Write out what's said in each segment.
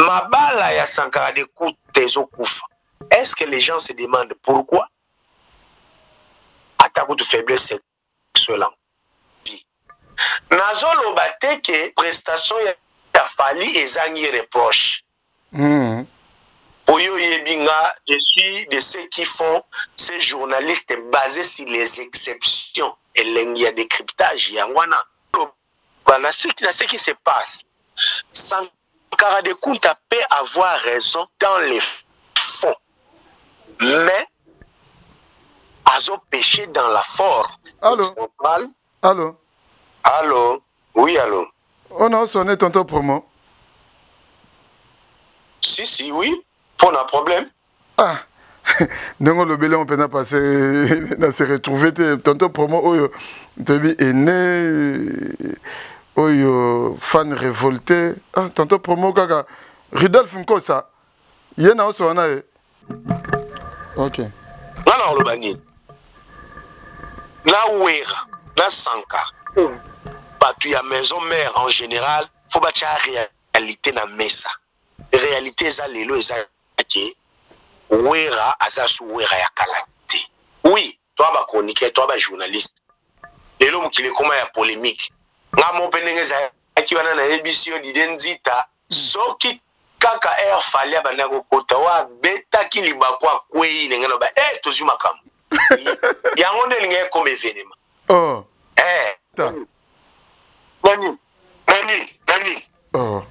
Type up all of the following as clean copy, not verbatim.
Mabala ya Sankara de Koutezo Koufa. Est-ce que les gens se demandent pourquoi? Attaque de faiblesse sexuelle. Nazolo bateke prestation ya Fali et Zangi reproche. Oyo Yebinga, je suis de ceux qui font ces journalistes basés sur les exceptions. Et il y a des cryptages, il y a ce qui se passe. Sankara de Kunta peut avoir raison dans les fonds. Mais, ils ont péché dans la forme. Allô? Allô? Allô? Oui, allô? On a sonné tonton promo. Si, oui. Pour un problème. Ah, non, le bilan on peut pas passer, on s'est retrouvé tonton promo, oyo, est né, oyo, fan révolté. Ah, tonton promo, kaka, Ridolf Nkosa, yena oso wana e. Ok. Non, le bani. La ouera, la Sankara, ou batu ya maison mère en général, faut bâtir la réalité na mesa. Réalité za lelo eza ke ouera azasu ouera ya kalate. Oui, toi ba chroniqueur, toi ba journaliste. Lelo mukile koma ya polémique. Nga mo penenge za ki wana na ebisio didenzita soki kaka air falia bana ko kota wa beta ki libakwa kwei ngeno ba tozu makamu. Yango ndelinga comme événement. Oh. Nani. Oh.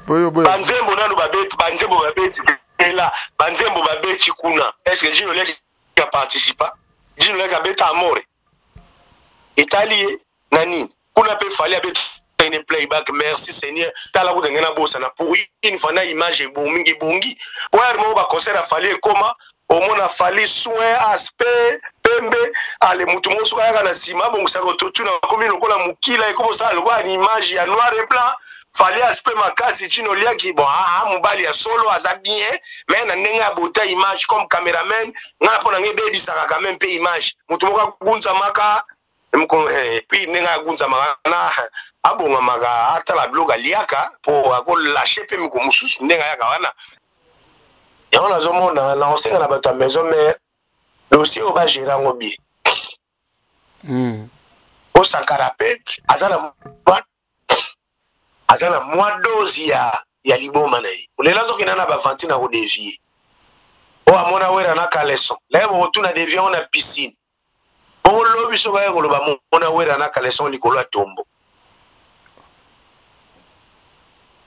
Banzembo nanu babeti, banzembo babeti là, banzembo babeti kuna. Est-ce que Gino Lek a participé? Gino Lek a beti amore. Italie nani. Kuna pe fallait abeti une playback. Merci Seigneur. Tala ku dengena bossa na pour une fois na image bongi bongi. Ouais, mo ba concert a fallu comment au moins a fallu soin aspect pembe ale mutu mosuka yaka na sima bon ça retourne comme lokola mukila et comme ça le voit une image ya noir et blanc fallait aspect makasi Gino Liaki bon mobali ya solo aza bien mais na nenga bota image comme caméraman nga pona ngebe disaka quand même pe image mutu moka gunza maka puis nenga gunza maka na abonga maka ata la bloga liaka pour ko lâcher pe miko mususu nenga yaka wana et on a zomona na osenga na bato maison mais dossier au bas gérer en bien. Au Sankara pe azana moi dose ya liboma na ye. Olela zo kinana ba vanti na ko dévier. O amona wera na kaleson. Là bo tuna dévier on a piscine. O lobi so ba ngolo ba mona wera na kaleson likolo a tombo.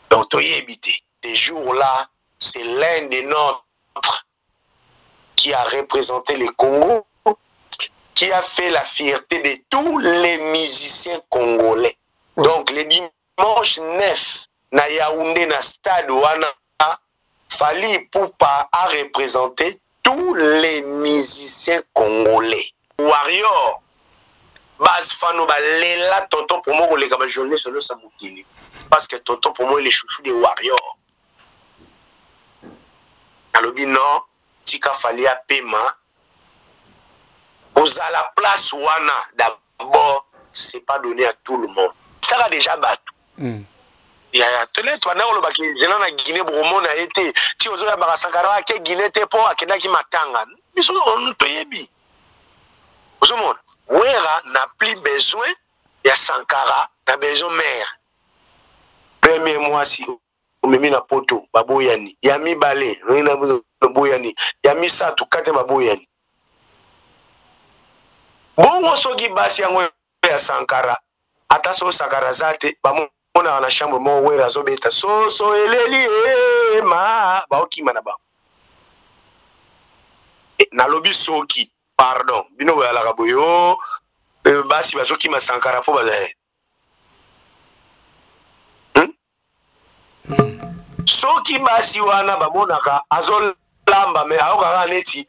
Donc to yebité. Ces jours-là, c'est l'un des nôtres qui a représenté le Congo, qui a fait la fierté de tous les musiciens congolais. Donc, le dimanche 9, na Yaoundé, na stade Wana, Fally Ipupa a représenté tous les musiciens congolais. Warrior, Baz Fano, Lela, tonton pour moi, les gars, journée sur le Samoukili. Parce que tonton pour moi, il est chouchou des Warriors. Alobi non. Tika Fally a paiement. Vous à la place Wana, d'abord, c'est pas donné à tout le monde. Ça a déjà battu. Il y a tellement toi na oloba ki jena na Guinée Bromo na été. Ti ozo ya ba Sankara ke Guinée te po akenda ki matanga. Biso on toyebi. Ozomon, Wera n'a plus besoin ya Sankara, n'a besoin mère. Premier mois si omemi na poto baboyani. Yami balé, rina boyani. Yami satu kate baboyani. Bongo soki basi yango ya Sankara. Ata so Sankara zate bamona na chambre mo Wera zo beta so eleli ma baoki mana ba. Na lobi soki pardon bino ba la kaboyo basi bazoki ma Sankara po bazaye. Soki basi wana bamonaka azol lamba me aoka neti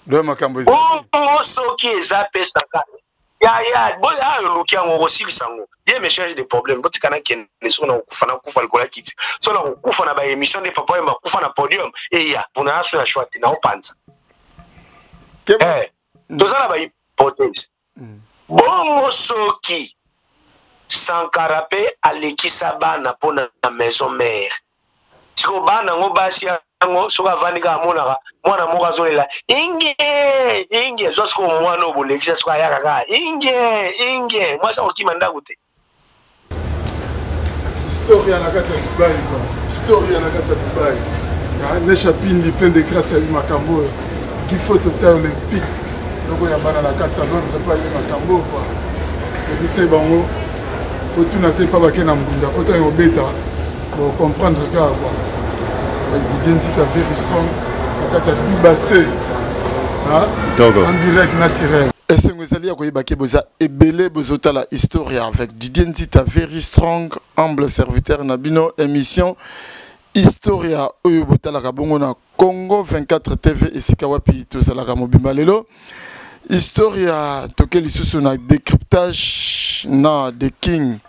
do makambo oh soki eza pe Sankara ya bon ya lokia ngo sili sango ye me cherche des problèmes boti kana ken ne so na kufa na kufa likola kiti so na kufa na ba émission de papa ma kufa na podium et ya pour na so ya shwati na opanza to ça na ba hypothèse bon soki Sankarape alekisa bana pona na maison mère siko bana ngo basi ngo soka vanika mona mwana moka zolela inge zosko mwana obolekisa soka yaka ka inge mwasa okimanda gute historia na kati ya Dubai quoi historia na kati ya Dubai ne chapindi plein de grâce à makambo qui faut total olympique donc ya bana na kati ya Londres pas ile makambo quoi que c'est bango tout n'a pas baqué na mbunda autant au bêta pour comprendre que quoi Didier Nzita very strong na kati ya Dubassé en direct naturel. Et ce que vous avez dit, vous avez dit la histoire avec Didier Nzita very strong, humble serviteur Nabino, émission Historia Oyobotala Kabongo na Congo 24 TV et Sikawapi tout ça la Mobimba lelo. Historia toqué sous na décryptage na The King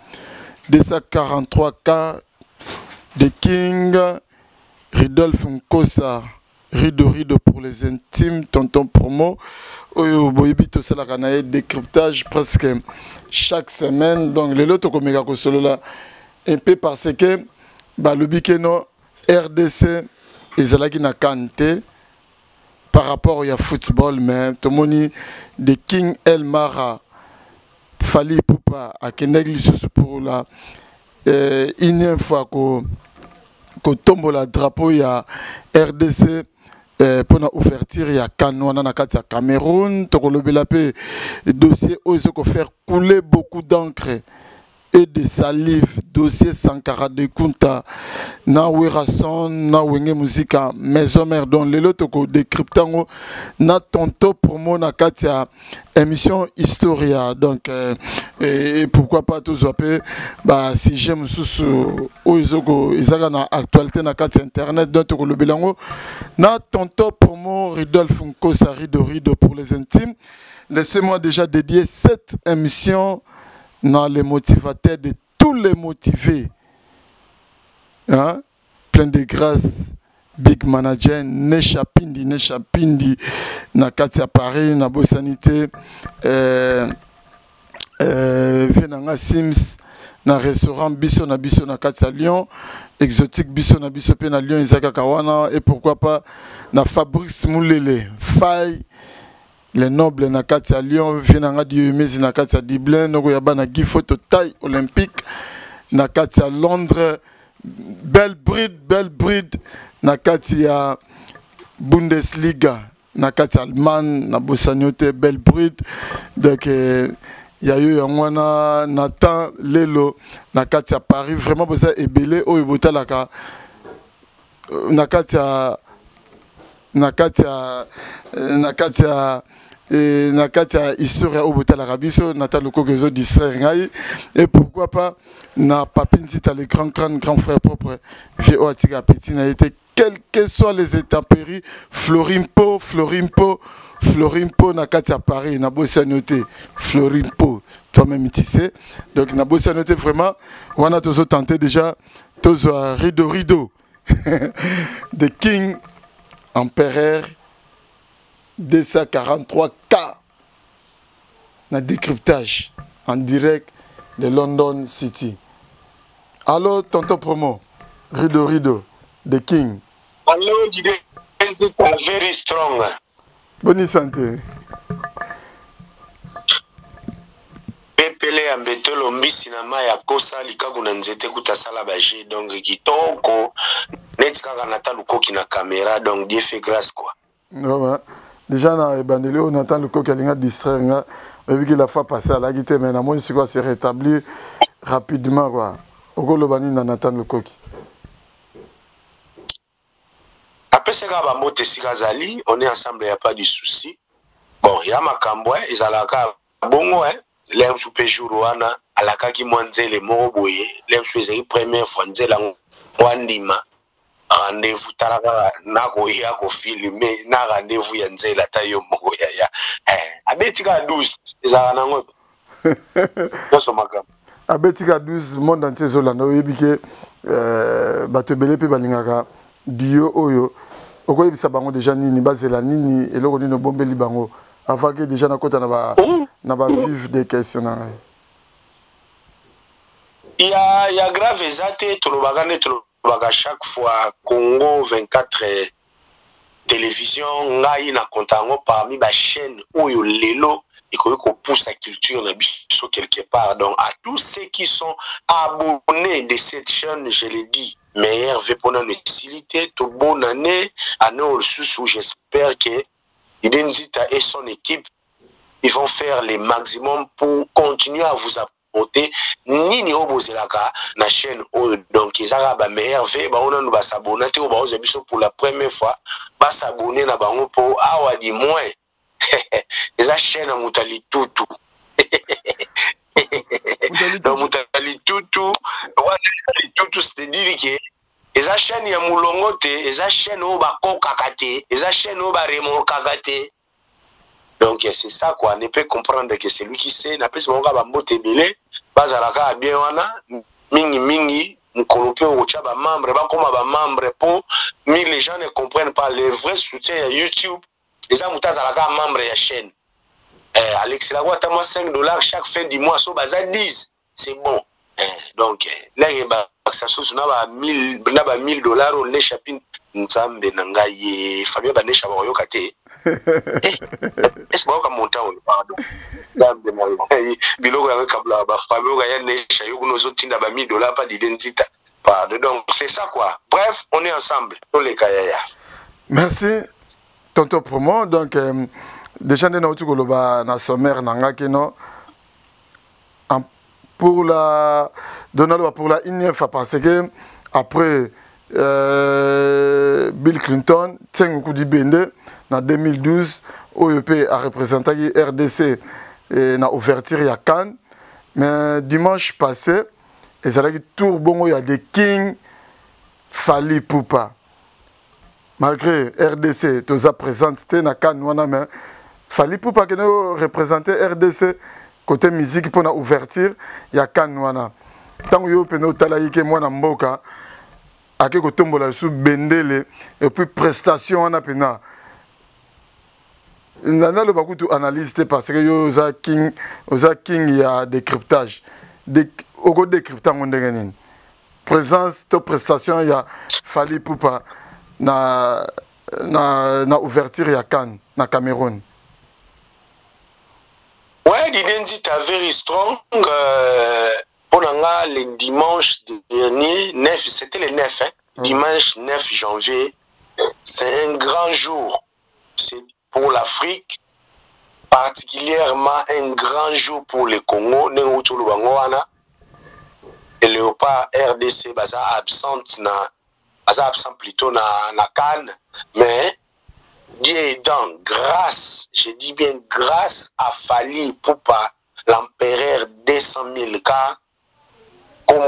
243K The King Ridolphe Nkosa Rido pour les intimes, tonton promo. Oyo boyebi to sala kana décryptage presque chaque semaine. Donc les loto komeka ko solo là un peu parce que ba lobikeno RDC ezalaki na kante par rapport au football mais tomoni de King El Mara Fali Poupa a kenegli pour la une fois ko tombe la drapeau ya RDC pour la ouverture ya Kanwana na kati ya Cameroun to kolobela pe dossier ozo ko faire couler beaucoup d'encre et de salive dossier Sankara de Kunta na Werason na wenge musica maison mère don lelo to ko décryptango na tonto promo na kati ya émission Historia donc et pourquoi pas tout zapper bah si j'aime sous oizoko izaka na actualité na kati internet donc to ko lobelango na tonto promo Ridolphe Nkosa Rido pour les intimes. Laissez-moi déjà dédier cette émission dans les motivateurs de tous les motivés, hein? Plein de grâce, big manager, Nechapindi, na Katia Paris, na Bossanité, Venanga Sims, na restaurant Bisso na Katia Lyon, exotique Bisso na Lyon, Isaka Kawana, et pourquoi pas, na Fabrice Moulele, Faye, les nobles na Katia Lyon, Venanga Diomezi na Katia Dublin, Nogoyaba na Gifoto taille olympique, na Katia Londres, belle bride, na Katia Bundesliga, na Katia Allemagne, na Bossaniote, belle bride, donc il y a eu un Nathan Lelo, na Katia Paris, vraiment besoin ebele, oh ebota laka, na Katia et na katia Historia Obota la Rabiso Nathan Loko Gezo distraire ngai et pourquoi pas na Papinzita le grand frère propre vieux Atika Petit n'a été quelles que soient les intempéries Florimpo na katia Paris na bossa noté Florimpo toi-même tu sais donc na bossa noté vraiment on a tous tenté déjà tous rido The King Empereur 243K na décryptage en direct de London City. Allô, tonton promo, Rido, The King. Allô, Didier, very strong. Bonne santé. Pepele ya mbetelo mbisi na ma ya kosa likaku na nzete kutasala baje donc kitoko neti kaka nata lukoki na caméra donc Dieu fait grâce quoi. Ouais. Déjà na ebandeli on attend le coq alinga distraire nga et puis la fois passée à la guitare mais na moi c'est quoi c'est rétabli rapidement quoi. Okolo bani na Nathan le coq. Après c'est ka ba mote sikazali, on est ensemble, il y a pas de souci. Bon, il y a makambo ezalaka bongo l'aime sous jour wana alaka ki mwanzele moko boye, l'aime sous ezali première fois nzela ngwandima. Rendez-vous talaka na koya ko filmer na rendez-vous ya nzela ta yo moko ya abetika 12 ezala nango nyonso makambo abetika 12 monde entier ezolanda oyebi ke bato ebele mpe balingaka dio oyo okoyebisa bango déjà nini bazela nini eloko nini obombeli bango avant que déjà nakota na ba vive des questions na ngai ya grave eza te tolobaka nde tolobaka chaque fois Congo 24 télévision ngai na konta yango parmi bachaîne oyo lelo ekoki kopoussa culture na biso quelque part. Donc à tous ceux qui sont abonnés de cette chaîne, je l'ai dit, meilleur vœu pour notre facilité, tout bonne année à nos ressources où j'espère que Idenzita et son équipe ils vont faire le maximum pour continuer à vous apporter nini obozelaka na chaîne oyo. Donc ezaka ba meilleur vœu ba ona no ba s'abonner te ba oza biso pour la première fois ba s'abonner na bango pour awa di moins eza chaîne mutali tutu donc mutali tutu mutali tutu c'est-à-dire que eza chaîne ya mulongo te eza chaîne oyo bakokaka te eza chaîne oyo baremokaka te. Donc c'est ça quoi, on peut comprendre que c'est lui qui sait n'a pas ce moment bambote belé bazalaka bien wana mingi mukolope ocha ba membre ba koma ba membre pour mais les gens ne comprennent pas le vrai soutien à YouTube. Les gens mutazalaka membre ya chaîne Alex la boîte à moi $5 chaque fin du mois so baza 10 c'est bon. Donc là il ba ça sous na ba $1000 on les chapin nzambe nangaye Fabien banesha ba yokate est-ce que monta on pardon nzambe na biloko ya kabla ba Fabien ya nesha yokuno zotinda ba $1000 pas d'identité pardon. Donc c'est ça quoi, bref on est ensemble tous les kayaya. Merci tonton promo. Donc déjà nous avons na sommaire nanga keno pour la Donald pour la une fois parce que après Bill Clinton tient un coup de bende en 2012 OEP a représenté RDC na ouverture ya Cannes, mais dimanche passé et ça dit tout bon il y a des King Fally Ipupa malgré RDC tous présenté na Cannes wana mais Fally Ipupa qui nous représenté RDC côté musique pour la ouverture il y a Cannes wana tant que yo peno talaïke mwana mboka ake ko tombola sous bendele et puis prestation wana pena nana le bakutu analyste parce que yo za king il y a décryptage au décryptage ndenge nini présence to prestation il y a Fally Ipupa na ouverture ya Cannes na Cameroun. Ouais, l'identité est very strong. Pour le dimanche dernier, 9, c'était le 9, hein? Dimanche 9 janvier, c'est un grand jour. C'est pour l'Afrique, particulièrement un grand jour pour le Congo. Et Léopard RDC baza absent plutôt na Cannes, mais Dieu aidant, grâce, je dis bien grâce à Fally Ipupa, l'empereur 200 000 cas, comme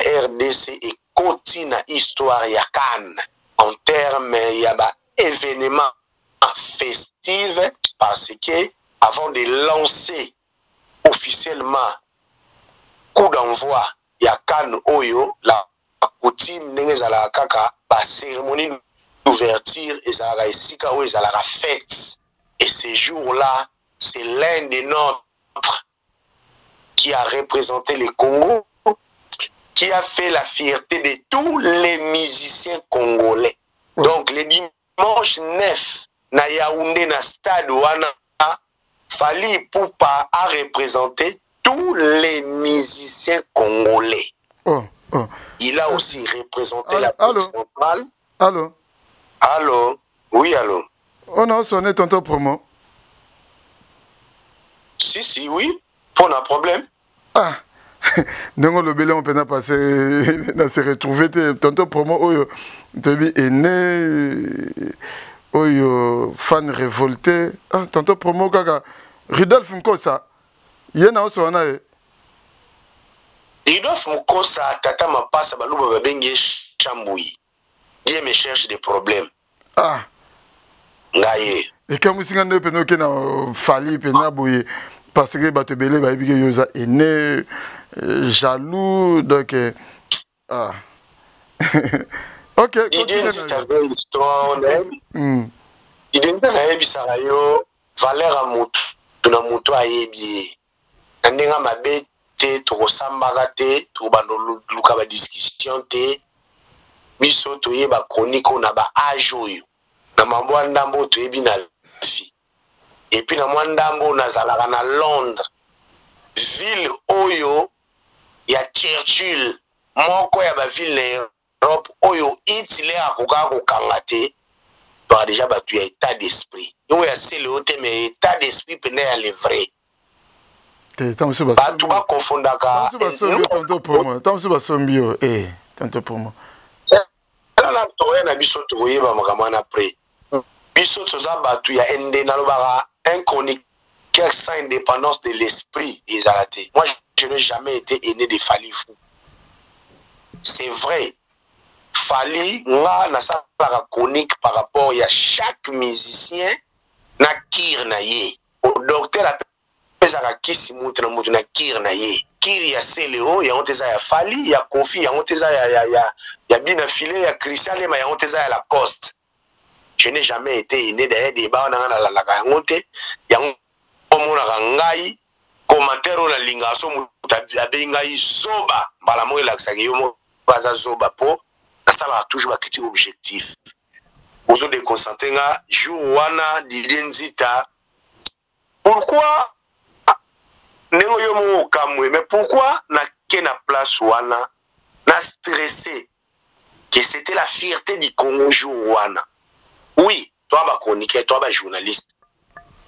RDC et continue l'histoire ya Cannes en termes il y a un événement festif parce que avant de lancer officiellement coup d'envoi ya Cannes Oyo la coutume n'engala kaka la cérémonie d'ouverture et ça la isika ou ça la fête et ce jour-là c'est l'un des nôtres qui a représenté le Congo, qui a fait la fierté de tous les musiciens congolais. Donc le dimanche 9 na Yaoundé na stade wana Fally Ipupa a représenté tous les musiciens congolais. Il a aussi représenté la centrale. Allô? Allô? Oui, allô? On a sonné tonton promo. Si, oui. Pas un problème. Ah, non, le bilan on peut passer, on s'est retrouvé tonton promo oyo, est né, oyo fan révolté. Ah, tonton promo kaka, Ridolphe Mkosa, yena oso wana e. Ridolphe Mkosa tata mapasa baluba babenge chambouyi. Dieu me cherche des problèmes. Ah. Ngaye. Et quand vous signez peno ke na Fally pena boye. parce que bato belé ba yebi que yoza aîné jaloux donc ah OK idée c'est une histoire idée na yebisaka yo valeur à mutu na mutu ayebi na ndenga mabe te tokosambaka te tokobanda luka ba discussion te biso toyeba chronique na ba age oyo na mabwa ndambo toyebi na vie et puis na mwa ndambo nazalaka na Londres ville oyo ya Churchill moko ya ba ville na Europe oyo itile akoka kokanga te to déjà batu ya état d'esprit oyo ya sele ote mais état d'esprit pene ya le vrai batu ba confondaka tanto basombio tanto pour moi la toye na biso toyeba makambo na après biso toza batu ya ende nalobaka un chroniqueur sans indépendance de l'esprit ezalate. Moi je n'ai jamais été aîné de Fally Fou. C'est vrai. Fally nga na salaka chronique par rapport à chaque musicien na kir na ye. Au docteur apesaka kisi mutu na mutu na kir na ye. Kir ya Seleo ya onteza ya Fally ya Kofi ya onteza ya Bina Filé ya Christian Lema ya onteza ya Lacoste. Je n'ai jamais été aîné d'ailleurs débat na la yangote ya omonaka ngai commentaire la lingaso mutabe ngai zoba mbala mo elakisaka yo mo baza zoba po asala toujours ba critique objectif ozo de concentrer nga jour wana didenzita pourquoi nengo yo mo kamwe mais pourquoi na ke na place wana na stressé que c'était la fierté du Congo jour wana. Oui, toi ba chroniqueur, toi ba journaliste.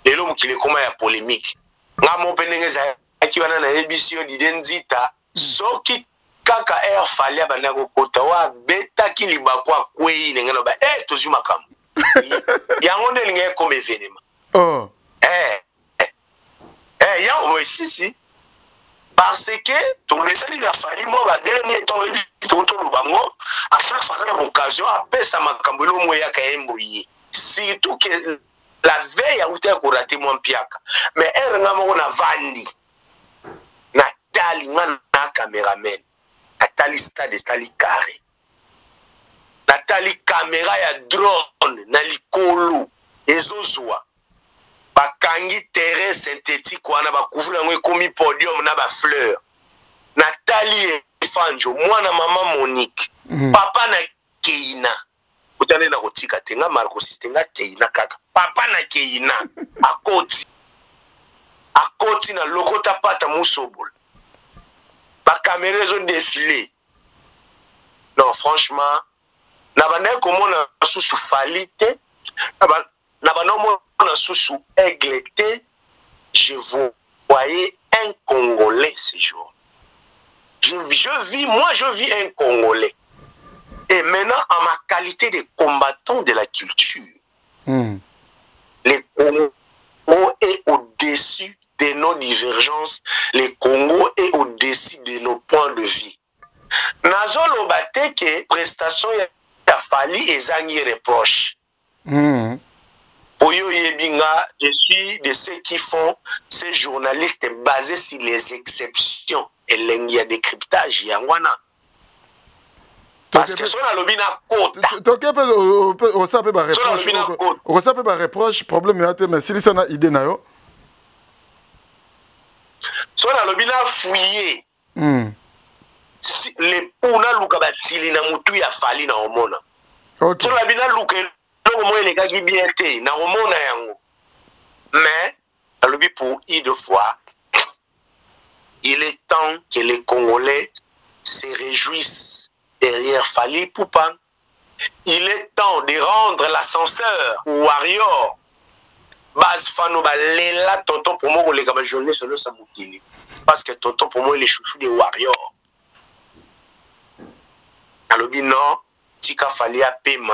Et l'homme qui est comment ya polémique. Nga mo penengeza ki wana na émission didenzita soki kaka air Fally abana ko kota wa beta ki libakwa kwei ngeno ba tozu makambo. Yango ndelinga comme événement. Oh. Ya si parce que tout le message de Fally mo ba dernier temps tout le bango à chaque fois qu'on a occasion après ça makambo lo mo ya ka embrouiller. Surtout que la veille a été raté mon piaka mais elle nga mo na vandi na tali na cameraman Nathalie stade stali carré Nathalie caméra ya drone na likolo ezozwa bakangi terrain synthétique wana ba couvrir ngo komi podium na ba fleur Nathalie Fanjo mwana mama Monique papa na Keina utane na kotika tenga Marco Sistenga Keina kaka papa na Keina akoti na lokota pata musobol ba caméra ont défilé. Non franchement na bana komona susu falite na bana mona susu aiglete. Je voyais un Congolais ce jour. Je vis un Congolais. Et maintenant en ma qualité de combattant de la culture. Le Congo est au-dessus de nos divergences, le Congo est au-dessus de nos points de vie. Nazolo bate que prestation ya Fally ezangi reproche. Oyo yebinga, je suis de ceux qui font ces journalistes basés sur les exceptions et l'engia décryptage yangwana. Parce que son alobi na kota. Toke pe o sape ba reproche. O sape ba reproche problème ya te mais si ça na idée na yo. Son alobi na fouiller. Le puna luka batili na mutu ya Fally na omona. Son alobi na luka longo mo eleka ki bien te na omona yango. Mais alobi pour une fois il est temps que les Congolais se réjouissent derrière Fally Poupa. Il est temps de rendre l'ascenseur Warrior. Base Fano Balela, tonton pour moi, les gars, journée sur le Samoukili. Parce que tonton pour moi, il est chouchou des Warriors. Alobi non, Tika Fally a paiement.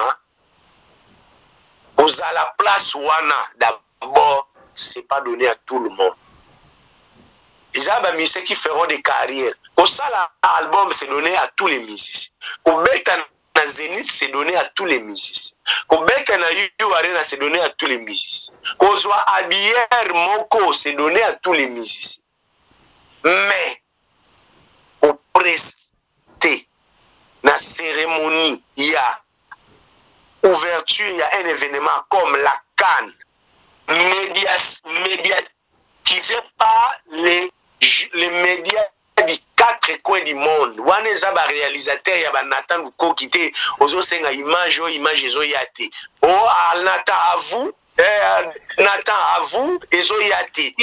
Vous à la place Wana, d'abord, c'est pas donné à tout le monde. Déjà, bah, ceux qui feront des carrières. Pour ça, l'album, c'est donné à tous les musiciens. Pour mettre na Zénith, c'est donné à tous les musiciens. Kobeka na Yu Arena, c'est donné à tous les musiciens. Kozwa Abier Moko, c'est donné à tous les musiciens. Mais, au presté, na cérémonie, il y a ouverture, il y a un événement comme la Cannes, médiatisé par les médias du 4 coins du monde. Wana eza ba réalisateur ya ba Nathan Lukoki te ozo senga image ezo yate. Oh Nathan à vous, Nathan à vous ezo yate.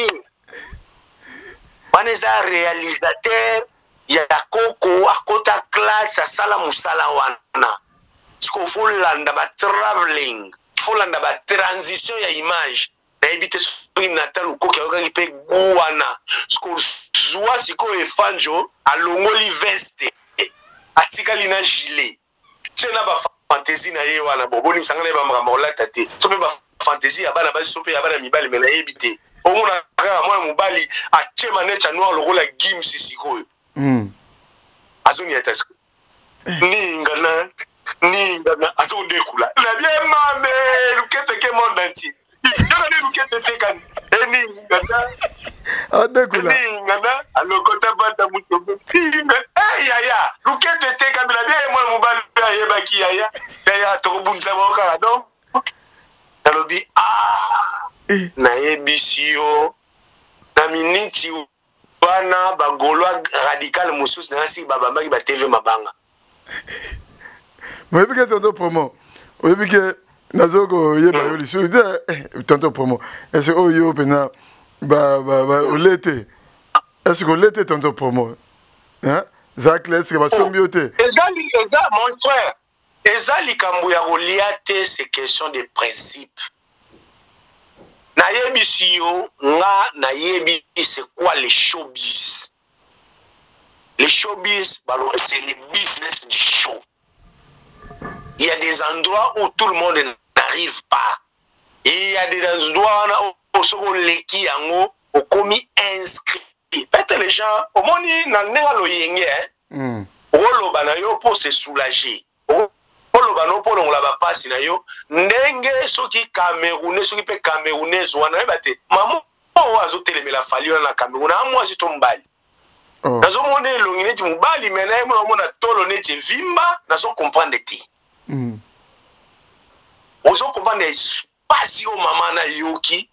Wana eza réalisateur ya koko akota classe asala musala wana. Sko folanda ba traveling, folanda ba transition ya image. Na ebite soki Nathan Lukoki akokaki pe guwana. Sko Zoua siko efanjo alongoli veste atikali na gilet tena ba fantaisie na ye wana boboni msangana ba makambola tate sope ba fantaisie ya bana ba sope ya bana mibali mena yebite omona kaka mwana mobali atie maneta noir lokola gim sisikoyo azoni atasko ningana azo dekula la bien mame lukete ke monde entier yona ne lukete te kan ningana adekula ningana alokota bata mutombe yaya lukete te kabila bien mwana mobali ayebaki yaya tokobundisa boka donc nalobi nayebisi yo na miniti wana bagolwa radical mosusu nasi babambaki ba TV mabanga moyebi ke tonto promo oyebi ke nazoko yeba yo lisu tonto promo est-ce que oyo pena olete est-ce que olete tonto promo hein Zach est-ce que basombi yote eza mon frère eza likambo ya kolia te c'est question de principe nayebisi yo nga nayebi c'est quoi les showbiz c'est le business du show. Il y a des endroits où tout le monde n'arrive pas. Et il y a des endroits où on leki yango au commis inscrit. Peut-être les gens au moni nandenga lo yenge oloba na yo pour se soulager. Oloba no pour ngula ba passe na yo ndenge soki Camerounais soki pe Camerounais wana bate maman o azo telemela fali na Cameroun amwa zitombali. Nazo mona elongi neti mobali mena mona mona tolo neti vimba nazo comprendre ti. Ozo comprendre pas yo mama na yoki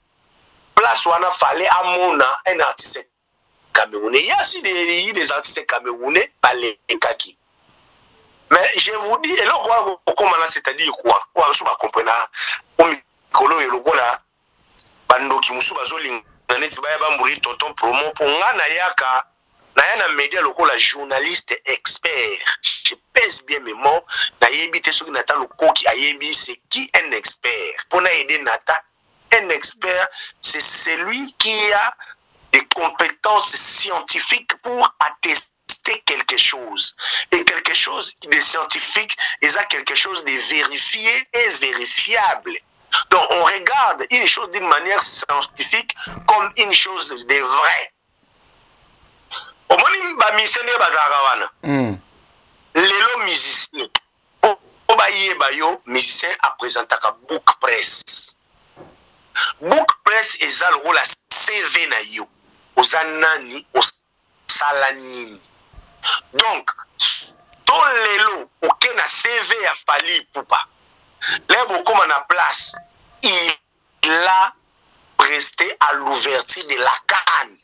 place wana fallait amona un artiste camerounais. Il y a aussi des artistes camerounais parlés kaki. Mais je vous dis et là comment c'est-à-dire quoi on se va comprendre au micro et le là bando ki musu bazolinga neti baya bamburi tonton promo pour ngana yaka na média lokola journaliste expert. Je pèse bien mes mots. Na yebi te soki Nathan Lukoki ayebi c'est qui un expert. Pour na aider Nathan, un expert c'est celui qui a des compétences scientifiques pour attester quelque chose. Et quelque chose de scientifique, il a quelque chose de vérifié et vérifiable. Donc on regarde une chose d'une manière scientifique comme une chose de vraie. Omoni ba misene bazaka wana lelo musicien o ba yeba yo musicien a présentaka book press eza lokola CV na yo ozanani osalani donc ton lelo oke na CV ya Fally Ipupa lebo koma na place il a presté à l'ouverture de la Cannes.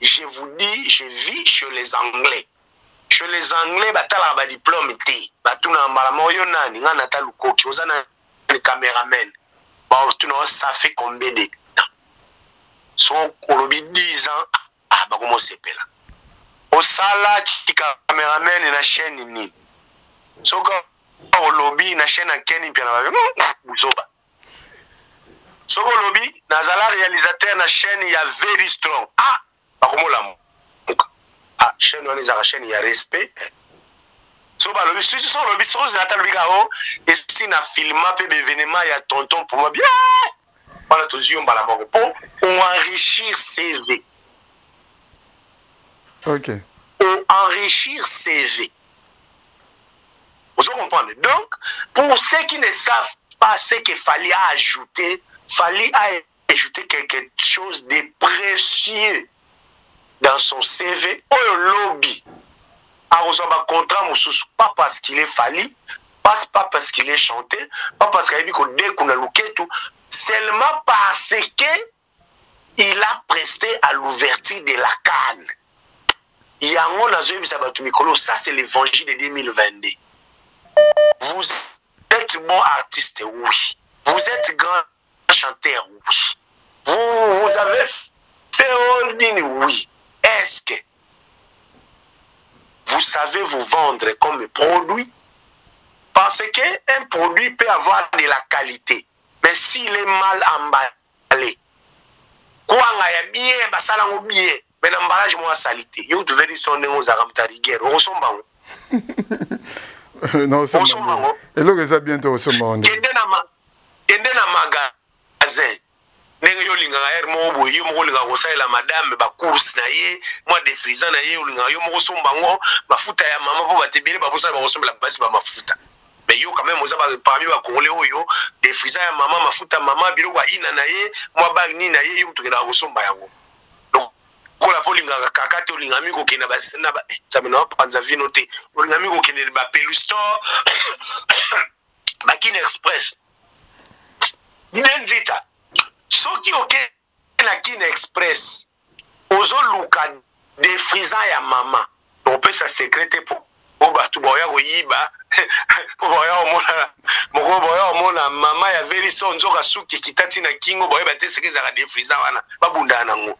Je vous dis, je vis chez les Anglais. Chez les Anglais, batala ba diplôme té. Batuna malamo yo nani nga Nathan Lukoki, ozana le caméraman. Ba tuna ça fait combien de temps? So kolobi 10 ans ba comment s'appelle. Au sala ki caméraman na chaîne ni. So ko lobby na chaîne Keni pia na buzoba. So ko lobby na zala réalisateur na chaîne ya very strong. Chaîne wana ezaka chaîne ya respect so balobi susi so lobi so zata lobi kao esi na filma pe événement ya tonton pour moi bien wana toziyomba la moko pour enrichir CV. OK. Enrichir CV. Vous comprenez? Donc, pour ceux qui ne savent pas ce qu'il fallait ajouter, quelque chose de précieux dans son CV, au lobby. A reçu un contrat, pas parce qu'il est fallu, pas parce qu'il est chanté, pas parce qu'il a dit qu'on a looké tout, seulement parce qu'il a presté à l'ouverture de la Cannes. Il y a un ça c'est l'évangile de 2022. Vous êtes bon artiste, oui. Vous êtes grand chanteur, oui. Vous avez fait holding, oui. Est-ce que vous savez vous vendre comme produit? Parce qu'un produit peut avoir de la qualité, mais s'il est mal emballé, quoi il y a bien, basalango bien, mais l'emballage moi salité. Yo devez dire son nom aux aramtariguer, au sombango. Non, au sombango. Et là que ça bientôt au sombango. Kende na magasin. Ndenge yo linga air mo yo mo linga ko la madame ba course na ye, moi défrisant na ye yo linga yo mo sombango, mafuta ya mama po batebele ba bosa ba kosombela basi ba mafuta. Mais yo quand même vous avez parmi ba congolais oyo défrisant ya mama mafuta mama bilo wa ina na ye, moi bag ni na ye yo mutokela ko somba yango. Donc ko la polinga kakate yo linga mi ko kena ba na ba ça me na panza vino te. Yo linga mi ko kena ba pelusto ba Kin Express. Nenzita soki oke na Kin Express ozo luka défrisant ya mama on peut sa secréter pour batu boya ko yiba boya omona mama ya very son nzoka suki kitati na kingo boya bate sekeza ka défrisant wana babunda nango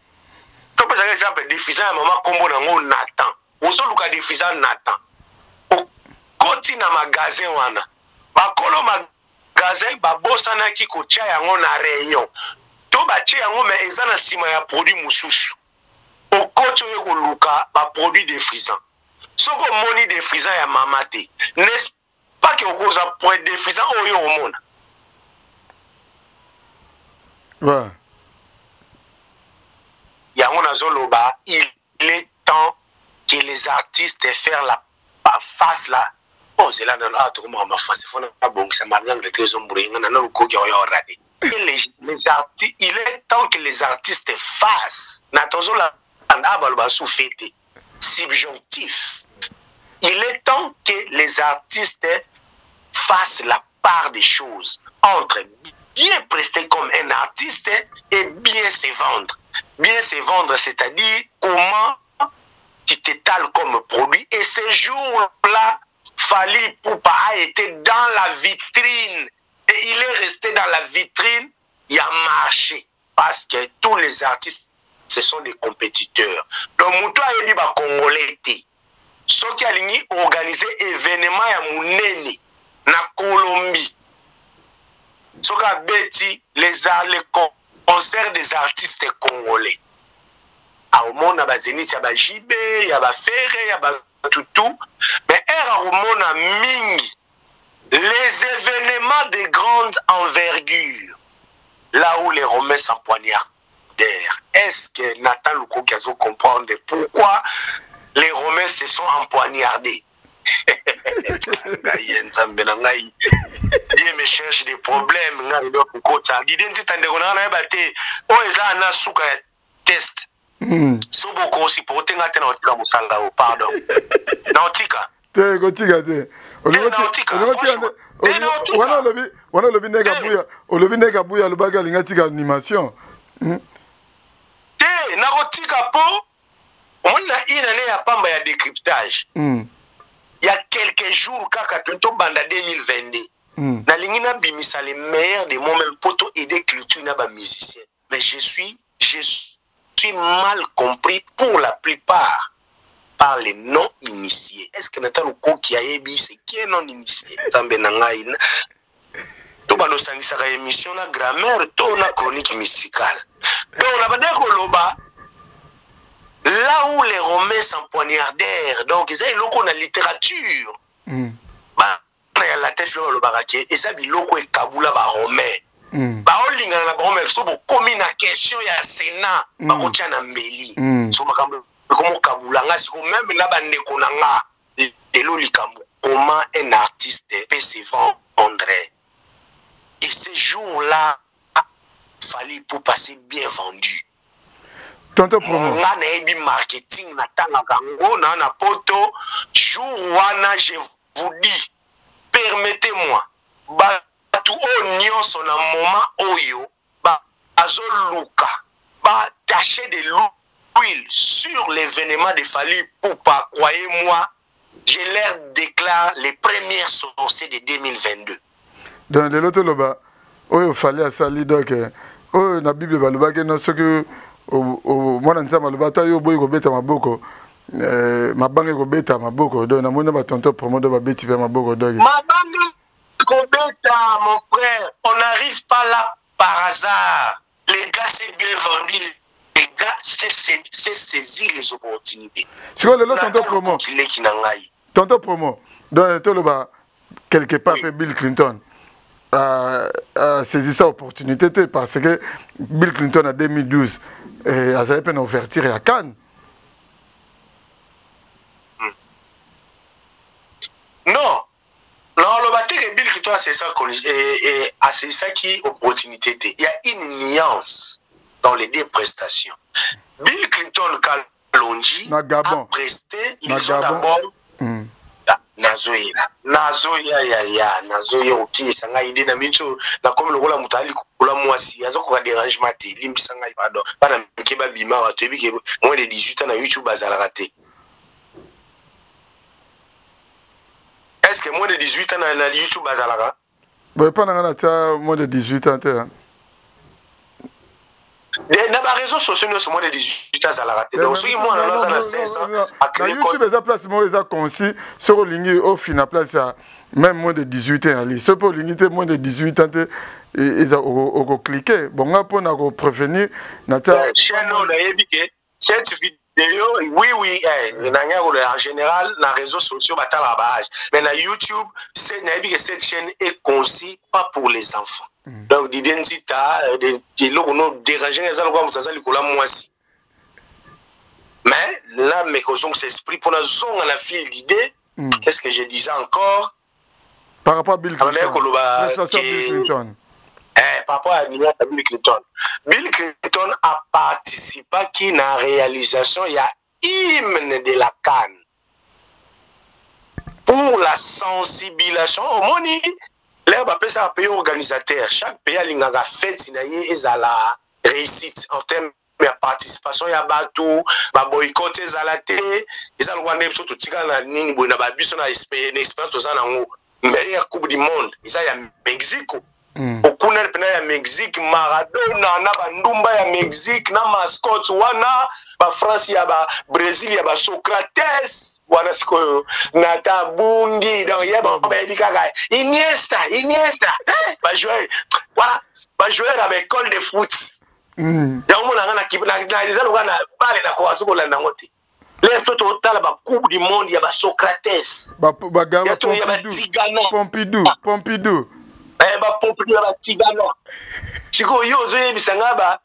to pesa ka exemple défrisant ya mama kombo nango Nathan ozo luka défrisant Nathan koti na magasin wana bakolo magasin babosanaki kotia yango na rayon to batie yango mais eza na sima ya produit mususu okoti oyo koluka ba produit défrisant soko moni défrisant ya mama te n'est-ce pas que okoza point défrisant oyo omona ouais yango nazoloba il est temps que les artistes fassent la oh c'est là dans l'art comme ma face fona bon ça malgré que les hommes brillants na no ko ki oyo radé les artistes il est temps que les artistes fassent n'attention la aba sous fêter subjonctif. Il est temps que les artistes fassent la part des choses entre bien prester comme un artiste et bien se vendre. Bien se vendre, c'est-à-dire comment tu t'étales comme produit. Et ce jour-là, Fally Ipupa a été dans la vitrine. Et il est resté dans la vitrine, il a marché. Parce que tous les artistes, ce sont des compétiteurs. Donc, Moutou a dit que Congolais. Ceux qui ont organisé événement à Mouneni, na Colombie. Ceux qui ont bêti les concerts des artistes congolais. Au monde, il y a Zénith, il y a JB, il y a Ferré, il y a tout. Mais au monde, Mingi, les événements de grande envergure, là où les Romains s'empoignardent. Est-ce que Nathan Lukokazo comprend pourquoi les Romains se sont empoignardés? Dieu me cherche des problèmes. Test. So beaucoup aussi pour te ngate na otila musanga o pardon. Na otika. Te gotika te. Wana lobi nega buya lobaga lingatika animation. Te na otika po on a une année à Pamba ya décryptage. Il y a quelques jours kaka tento banda 2022. Na lingina bimisa les meilleurs des moments poto aider culture na ba musicien. Mais je suis mal compris pour la plupart par les non initiés. Est-ce que Nathan Lukoki ayebi c'est qui est non initié? Zambe na ngai. To ba no sangisa ka émission na grammaire to na chronique musicale. Donc on a pas dire loba là où les Romains s'empoignardèrent, donc ils ont la littérature. Bah, la tête le baraké, et ça dit loko et Kabula ba Romain. Bah on linga na Romain, so bo komi na question ya Sénat, ba ko tia na mbeli. So makambo comme Kabula nga si même na ba ndeko na nga de lo likambo. comment un artiste peut se vendre. Et ce jour-là, il fallait pour passer bien vendu. Tonton Promo. Nga na ebi marketing na tanga kango na poto jour wana je vous dis permettez-moi ba tout oignon son moment oyo ba azoluka ba tacher de l'huile sur l'événement de Fally Ipupa. Croyez-moi, je leur déclare les premières sorties de 2022. Dans de l'autre loba oyo Fally asali donc oyo na Bible baloba ke no soki o mwana nzama lobata yo boyi ko beta maboko mabange ko beta maboko donc na mona ba tonton Promo do ba beti pe maboko donc mabange ko beta mon frère, on n'arrive pas là par hasard. Les gars c'est bien vendu, les gars c'est saisir les opportunités. C'est quoi le tonton Promo? Tonton Promo donc to loba quelque part oui. Bill Clinton a saisi sa opportunité parce que Bill Clinton en 2012 a fait une ouverture à Cannes. Non, le bâtiment que Bill Clinton c'est ça qui opportunité. Il y a une nuance dans les deux prestations. Bill Clinton Kalonji a presté, ils ont d'abord nazoya okimisanga ide na mincho na comme le rola mutali kula mwasi azoko ka dérangement te limbisanga pardon bana mkeba bima wa tebi ke moins de 18 ans na YouTube azala raté. Est-ce que moins de 18 ans na YouTube azala ka bon pas na ta moins de 18 ans te na ba réseaux sociaux no moins de 18 ans azala raté donc si moi na 16 ans à YouTube eza place mo eza concis sur lingi au final place même moins de 18 ans ali ce pour limiter moins de 18 ans ils ont cliqué bon nga pour na ko prévenir na ta chaîne on a ébiqué cette vidéo oui en général na réseaux sociaux batala base mais na YouTube c'est na ébiqué cette chaîne est concis pas pour les enfants. Donc d'identité de l'on déranger les gens comme ça likola mwasi. Mais là mes cautions s'esprit pour la zone à la file d'idées. Qu'est-ce que je disais encore par rapport à Bill Clinton. Par rapport à Bill Clinton. Bill Clinton a participé qui na réalisation il y a hymne de la Cannes pour la sensibilisation au moni. Là, on appelle ça un pays organisateur. Chaque pays a une fête et la réussite en termes de participation. Il y a bateau, boycott, il y a la télé, il y a le Rwanda, surtout il y a la meilleure coupe du monde. Il y a Mexique. Beaucoup de Mexique, Maradona, Ndumba ya Mexique, na mascotte wana, ba France ya ba Brésil ya ba Socrates, wana siko na Tabungi, donc ya ba Kaka, Iniesta, ba joueur, voilà, ba joueur avec école de foot. Ya mona na kibina na izalo kana pale na kwa suko la nangote. Les toto tala ba coupe du monde ya ba Socrates. Ba gaba Pompidou. Ba Pompidou ya ba Tigana. Siko yo zoye bisanga ba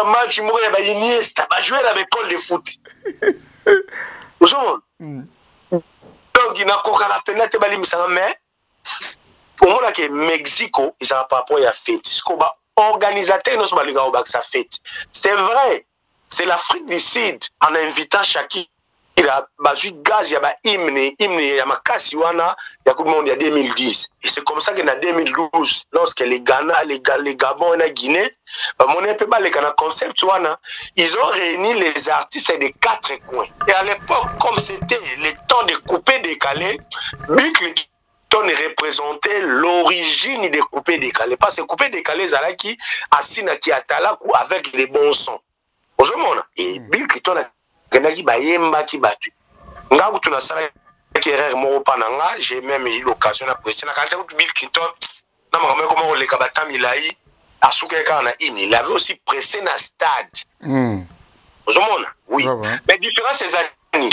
match mo ya ba Iniesta ba jouer avec école de foot. Ozo. Donc il n'a qu'à la peine te bali bisanga mais pour moi que Mexico ils ont pas rapport à fête. Siko ba organisateur no so ba linga o ba sa fête. C'est vrai. C'est l'Afrique du Sud en invitant Shakira bazu gaz ya ba hymne ya makasi wana ya Coupe du Monde ya 2010 et c'est comme ça que en 2012 lorsque les Ghana les Gabon et la Guinée mon peu ba les Ghana concept wana ils ont réuni les artistes de 4 coins et à l'époque comme c'était le temps de couper décaler Bill Clinton représentait l'origine des coupés décalés parce que coupé décalé zalaki asina ki atala ku avec les bons sons ozomona et Bill Clinton Kenaki bayemba ki batu. Nga kutu na sala ki erreur mo pananga, j'ai même eu l'occasion d'apprécier na quand Bill Clinton na mama comment le kabata milai asuka kana hymne, il avait aussi pressé na stade. Ozomona? Oui. Mais différence ces années.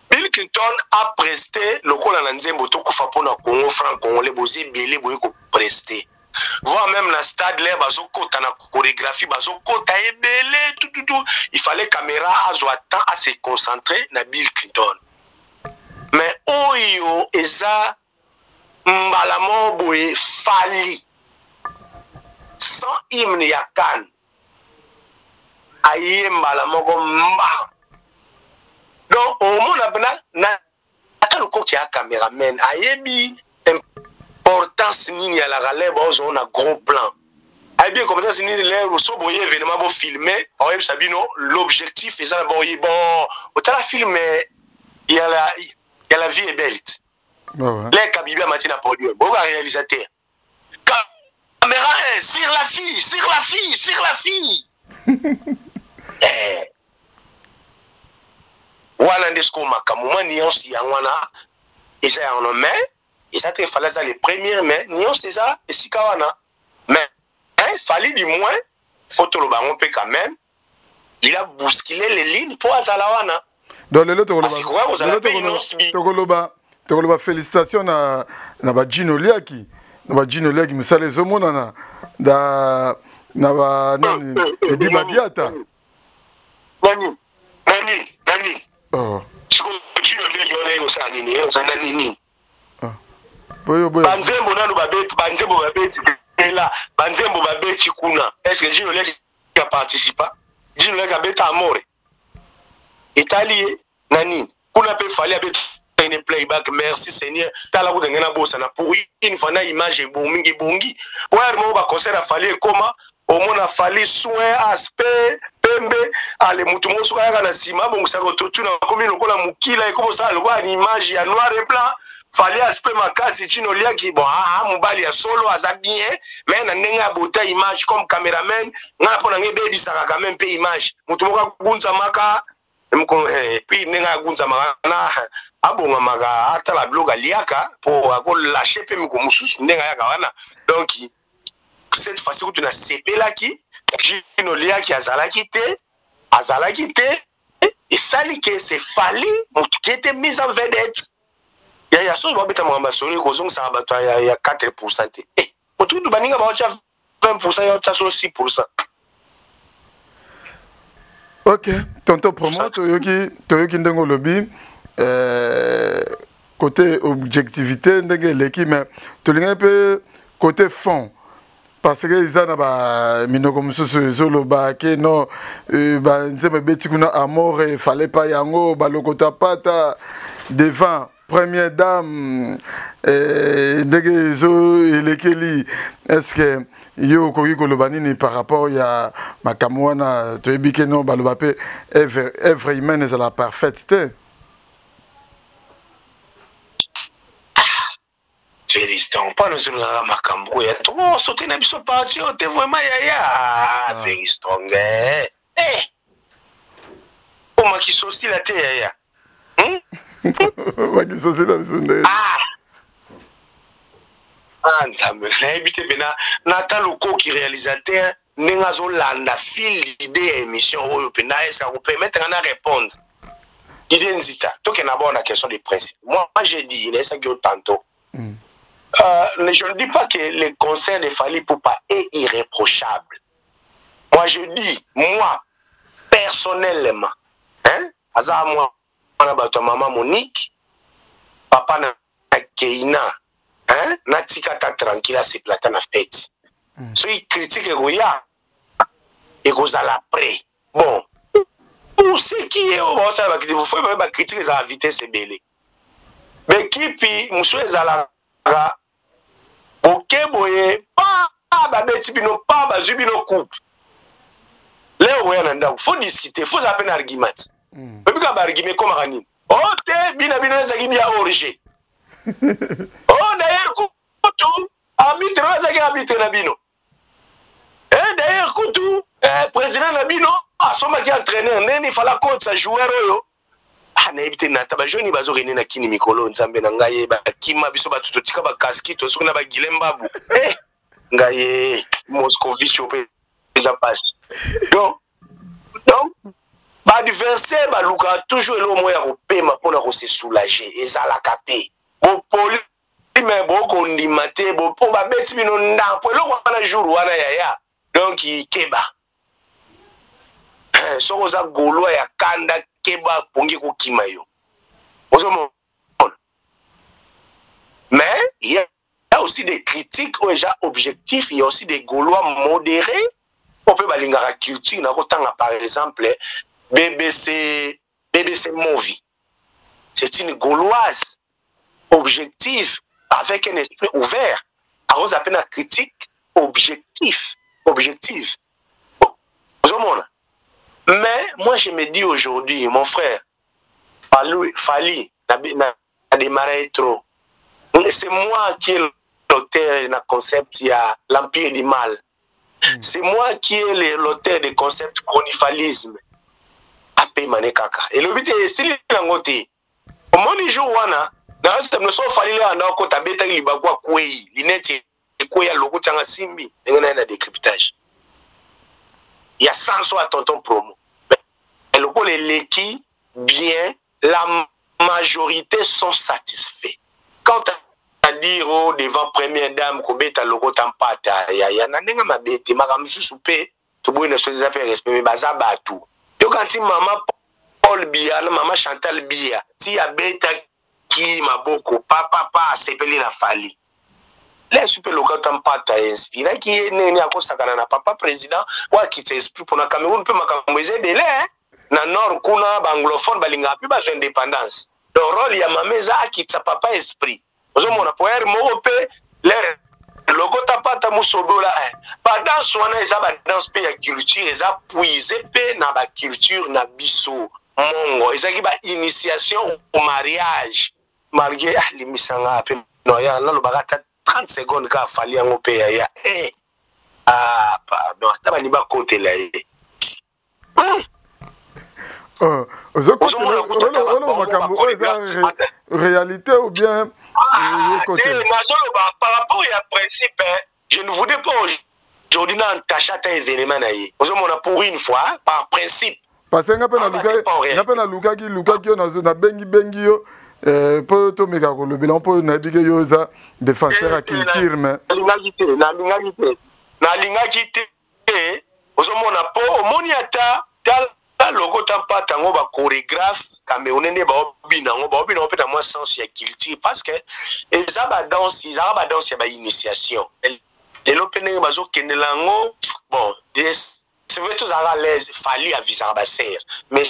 Bill Clinton a presté le col na nzembo to kufa pona Congo franc congolais bozi belé boyi ko presté. Voir même la stade là bazokota na chorégraphie bazokota ebele tout il fallait caméra à temps à se concentrer na Bill Clinton mais oyo eza mbala boye fali sans hymne ya CAN aye mbala moko mba donc au mona bana na atalo ko ki a cameraman ayebi importance nini ya la galère bazo na gros plan ayebi importance nini le so boye événement bo filmer ayebi sabino l'objectif est ça bon otala filmer il y a la vie est belle. Les Kabibi a mati na podium. Bon réalisateur. Caméra 1, sur la fille. Wana ndesko makamuma nuance ya wana eza ya ono mais eza te fallait ça les premières mais nuance eza esika wana mais fallait du moins photo lo bango pe quand même il a bousculé les lignes pour azala wana. Donc le tokoloba félicitations na ba Gino Liaki musale zomona na ba nani Edi Badiata nani oh Gino Liaki yo sa nini yo sana nini boyo banzembo nanu babeti là banzembo babeti kuna est-ce que Gino Liaki a participé Gino Liaki abeta amore Italie nani kuna pe fallait abeta une playback merci Seigneur tala ku ngena bosa na pour une fois na image bongi ouais mo ba concert a fallait comment au moins a fallait soin aspect pembe ale mutu mo soka ya na sima bongo sa ko tuna komi lokola mukila eko ça le une image ya noir et blanc fallait aspect makasi Gino Liaki bon mobali ya solo aza bien mais na nenga bota image comme cameraman nga pona ngebe disaka quand même pe image mutu mo ka gunza maka puis nenga gunza maka abonga maga atala bloga liaka pour ko lâcher pe miko mususu nenga yaka wana donc cette fois-ci tu na sepela ki Gino Liaki azalaki te et sali que c'est fali qui était mise en vedette ya so ba beta mamba sori ko zonga sa bato ya 4% te otu du baninga ba cha 20% ya cha 6%. Ok, tonton promo toyoki ndengo lobby côté objectivité ndenge l'équipe mais tolinga peu côté fond parce que ils ont ba minoko mususu zoloba ke no ba nzeme beti kuna amore fallait pas yango ba lokota pata devant première dame ndenge zo elekeli est-ce que yo koki koloba nini par rapport ya makambo wana toyebi ke no baloba pe œuvre humaine ezala parfaite te Félicitations, pas nous allons à Macambo, il y a trop sauté dans le parti, on te vraiment yaya. Félicitations, oh, ma qui sauce la terre, yaya. Ma qui sauce la sonde. Nzambe, na habité bena, Nathan Loko qui réalisateur, nenga zo landa fil d'idée émission oyo pena ça vous permettre de répondre. Idée nzita, toi qui n'a pas la question de principe. Moi j'ai dit, il est ça qui est tantôt. Je ne dis pas que le concert de Fally Ipupa est irréprochable. Moi, je dis, moi, personnellement, moi, maman Monique, papa na Keina, Natika ta tranquille, c'est plata na fête. So, il critique Goya, et Gozala après. Bon, pour ce qui est au bon, il faut même critiquer la vitesse et belé. Mais qui, puis, monsieur Zala, ok, boye, pas babeti bino, pas bazubino couple. Là, il faut discuter, il faut appeler un argument. Il faut argument comme Ranim. Oh, te, bina zagi bien origé. Oh, d'ailleurs, Koutou, habite na bino. D'ailleurs, Koutou, président Nabino, a son qui entraîneur, il fallait coach sa joueur. Na ebite na tabajoni bazorene na kini mikolo nzambe na ngaye ba kima biso batuto tika ba casquette to sokuna ba gilembabu ngaye Moscovitch ope déjà passe donc ba adversaire ba luka toujours le moya ko pema pona ko se soulager ezala kapé bo poli mais bo ko ndimate bo po ba beti bino ndampo lo wana jour wana yaya donc ikeba soko za golo ya kanda keba pongi ko kima yo ozomo Mais il y a aussi des critiques déjà objectifs, il y a aussi des Gaulois modérés. On peut balingara culture, par exemple, BBC Movie. C'est une Gauloise objective, avec un esprit ouvert. On appelle la critique objective. Mais moi, je me dis aujourd'hui, mon frère, Fali a démarré trop. C'est moi qui ai l'auteur du concept, il y a l'empire du mal. C'est moi qui ai l'auteur du concept chronifalisme. Apé Manekaka. Et le but est style langoté. Au moins du jour, wana, dans le système, nous sommes fallis là, on a encore tabeta qui bagua kouei, l'inette, kouei à logo tanga simbi, et on a un décryptage. Il y a 100 soit tonton promo. Et le coup, les l'équipe, bien, la majorité sont satisfaits. Quand à dire devant première dame kobeta logo tampata ya nanenga mabete makamusu soupe to boyina so des affaires respect baza batu yo kanti mama Paul Biya na mama Chantal Biya ti abeta ki maboko papa sepeli na Fali les soupe logo tampata inspira ki nene akosakana na papa président kwa ki t'esprit pour na Cameroun pe makambo ezedele na nord kuna ba anglophone balinga pe ba indépendance le rôle ya mameza akitsa papa esprit. Vous avez un mot, le logo tapata musobola. Pendant soana, ils ont danse pe ya culture, ils ont puisé pe na ba culture na biso mongo. Ils ont une initiation au mariage. Malgré les misanga pe no ya na lo bagata 30 secondes ka fali yango pe ya. Pardon, taba ni ba côté là. Réalité ou bien par rapport à principe, je ne voudrais pas aujourd'hui entacher un événement. Pour une fois, par principe. Parce que n'a pas Luka qui na bengi yo pour to meka ko le bilan pour na bige yo za défenseur à culture mais na lingakite ozomona po omoniata tal logo tampa tango ba chorégraphe camerounais ne ba obina peut à moi sens ya culture parce que eza ba danse ya ba initiation et l'opéning bazo kenelango bon c'est vrai tous à l'aise Fali à visera ba serre mais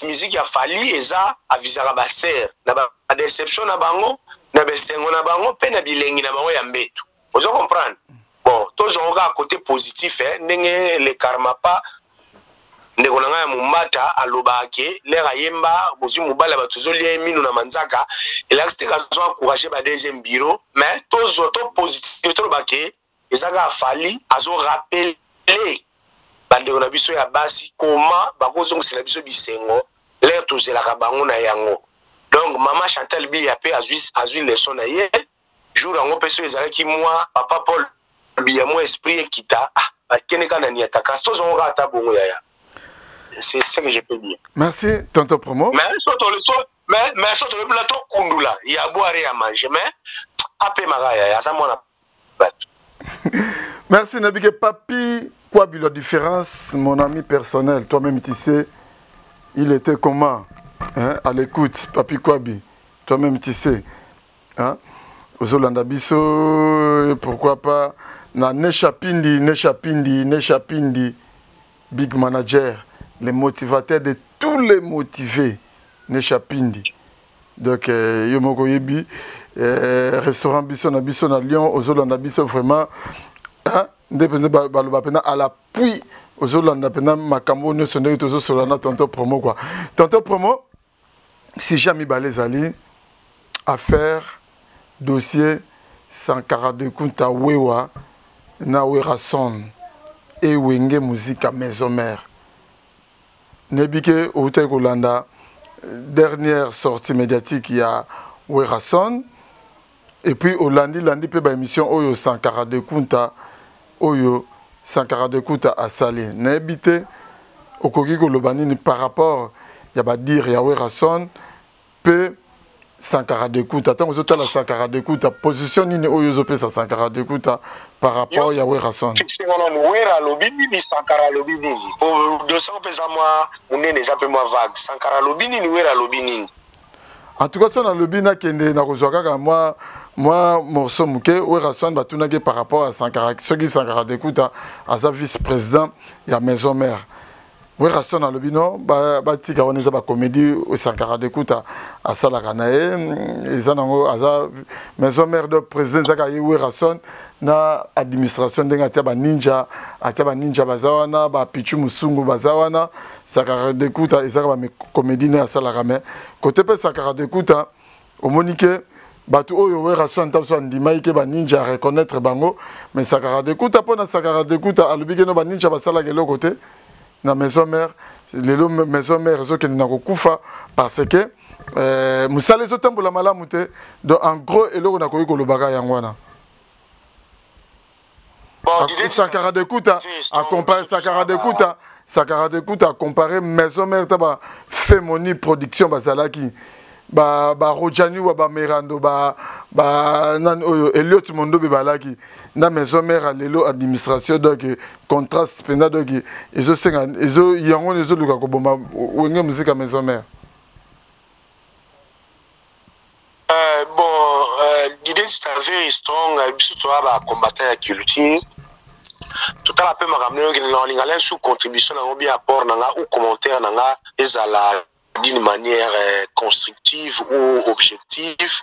musique ya Fali eza à visera ba serre na ba déception na bango na besengo na bango pe na bilengi na bango ya mbetu vous comprendre bon toujours à côté positif ndenge le karma pas ndeko nanga ya mumbata alobake lera yemba bozi mubala batuzoli emino na manzaka elakste kazo encourager ba deuxième bureau mais toujours to positif to lobake ezaka Fali azo rappeler bandeko na biso ya basi comment bakozongisa na biso bisengo l'air tozelaka bango na yango donc mama Chantal Biya pe azui leçon na ye jour yango peso ezalaki moi papa Paul Biya mo esprit ekita bakeneka na niataka tozonga ata bongo yaya. C'est ce que je peux dire. Merci, tonton promo. Mais surtout le plateau Kundula, il y a à boire et à manger, mais après Maraya, ça m'en a. Merci Nabike Papi. Quoi la différence, mon ami personnel, toi-même tu sais, il était comment à l'écoute, Papi Kwabi, toi-même tu sais. Ozolanda Biso, pourquoi pas, na Nechapindi, Big Manager. Les motivateurs de tous les motivés, Nechapindi. Donc, Yomoko Yebi, restaurant Bisson à Lyon, aux Olanda Bisson vraiment, à l'appui, aux Olanda Pena, Makambo, ne sonne pas aux Solana, tonton promo quoi. Tonton promo, si jamais Balezali, affaire, dossier, Sankara de Kunta Wewa, Nawera Son, et Wenge musique à maison mère. Nebike Outek Olanda, dernière sortie médiatique, il y a Werason. Et puis Landi peut ba émission Oyo Sankara de Kunta, Oyo Sankara de Kunta à Salé. Nebite Okokiko Lobanini par rapport, il y a dire il y a Werason, peut Sankara de Kunta. Tant que la Sankara de Kunta, position ni Oyo Zopé sa Sankara de Kunta par rapport il y a Werason. Sankara Lobini. Pour 200 pesos moi, on est déjà peu moins vague. Sankara Lobini, Wera Lobini. En tout cas, ça na Lobina qui est na Rozoaka moi moi morceau muke Wera Son batunaki par rapport à Sankara ceux qui Sankara d'écoute à sa vice-président il y a maison mère Wera Son à l'obino batika on est ba comédie au Sankara d'écoute à Salakanae ils ont à maison mère de président Zakayi Wera Son na administration denga ba ninja bazawana ba Pichu Musungu bazawana Sankara d'écoute ils ont ba comédie na Salakame côté pe Sankara d'écoute au monique batu oyo Wera Son tapso ndimai ke ba ninja reconnaître bango mais Sankara d'écoute pona Sankara d'écoute alobike no ba ninja basala ke côté na maison mère les maison mère zo ke na kokufa parce que musale zo tambola malamu te donc en gros eloko na koyi kolobaka yangwana Sankara d'écoute à comparer Sankara d'écoute à comparer maison mère taba Femoni production bazalaki ba Rojani wa ba Merando ba nan oyo Elliot Mondo be balaki na maison mère lelo administration donc contraste penda donc ezo senga ezo yango ezo luka ko bomba wenge musique maison mère l'idée c'est very strong biso to ba combattre la culture tout à la peu ma ramener que l'ingala sous contribution na bien apport na ou commentaire na ezala d'une manière constructive ou objective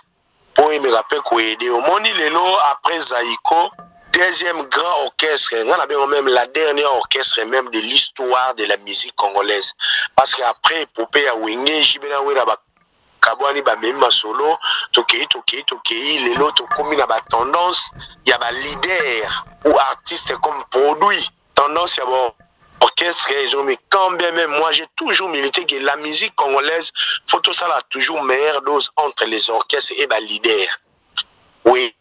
pour me rappeler qu'aider au monde lelo après Zaïko deuxième grand orchestre on a bien même la dernière orchestre même de l'histoire de la musique congolaise parce qu'après Popé ya Wenge Jibena Wera ba Kabwani ba même solo tokei lelo to komi na ba tendance ya ba leader ou artiste comme produit tendance ya bon orchestre, mais quand bien même moi j'ai toujours milité que la musique congolaise, faut ça la toujours meilleure dose entre les orchestres et les leaders. Oui,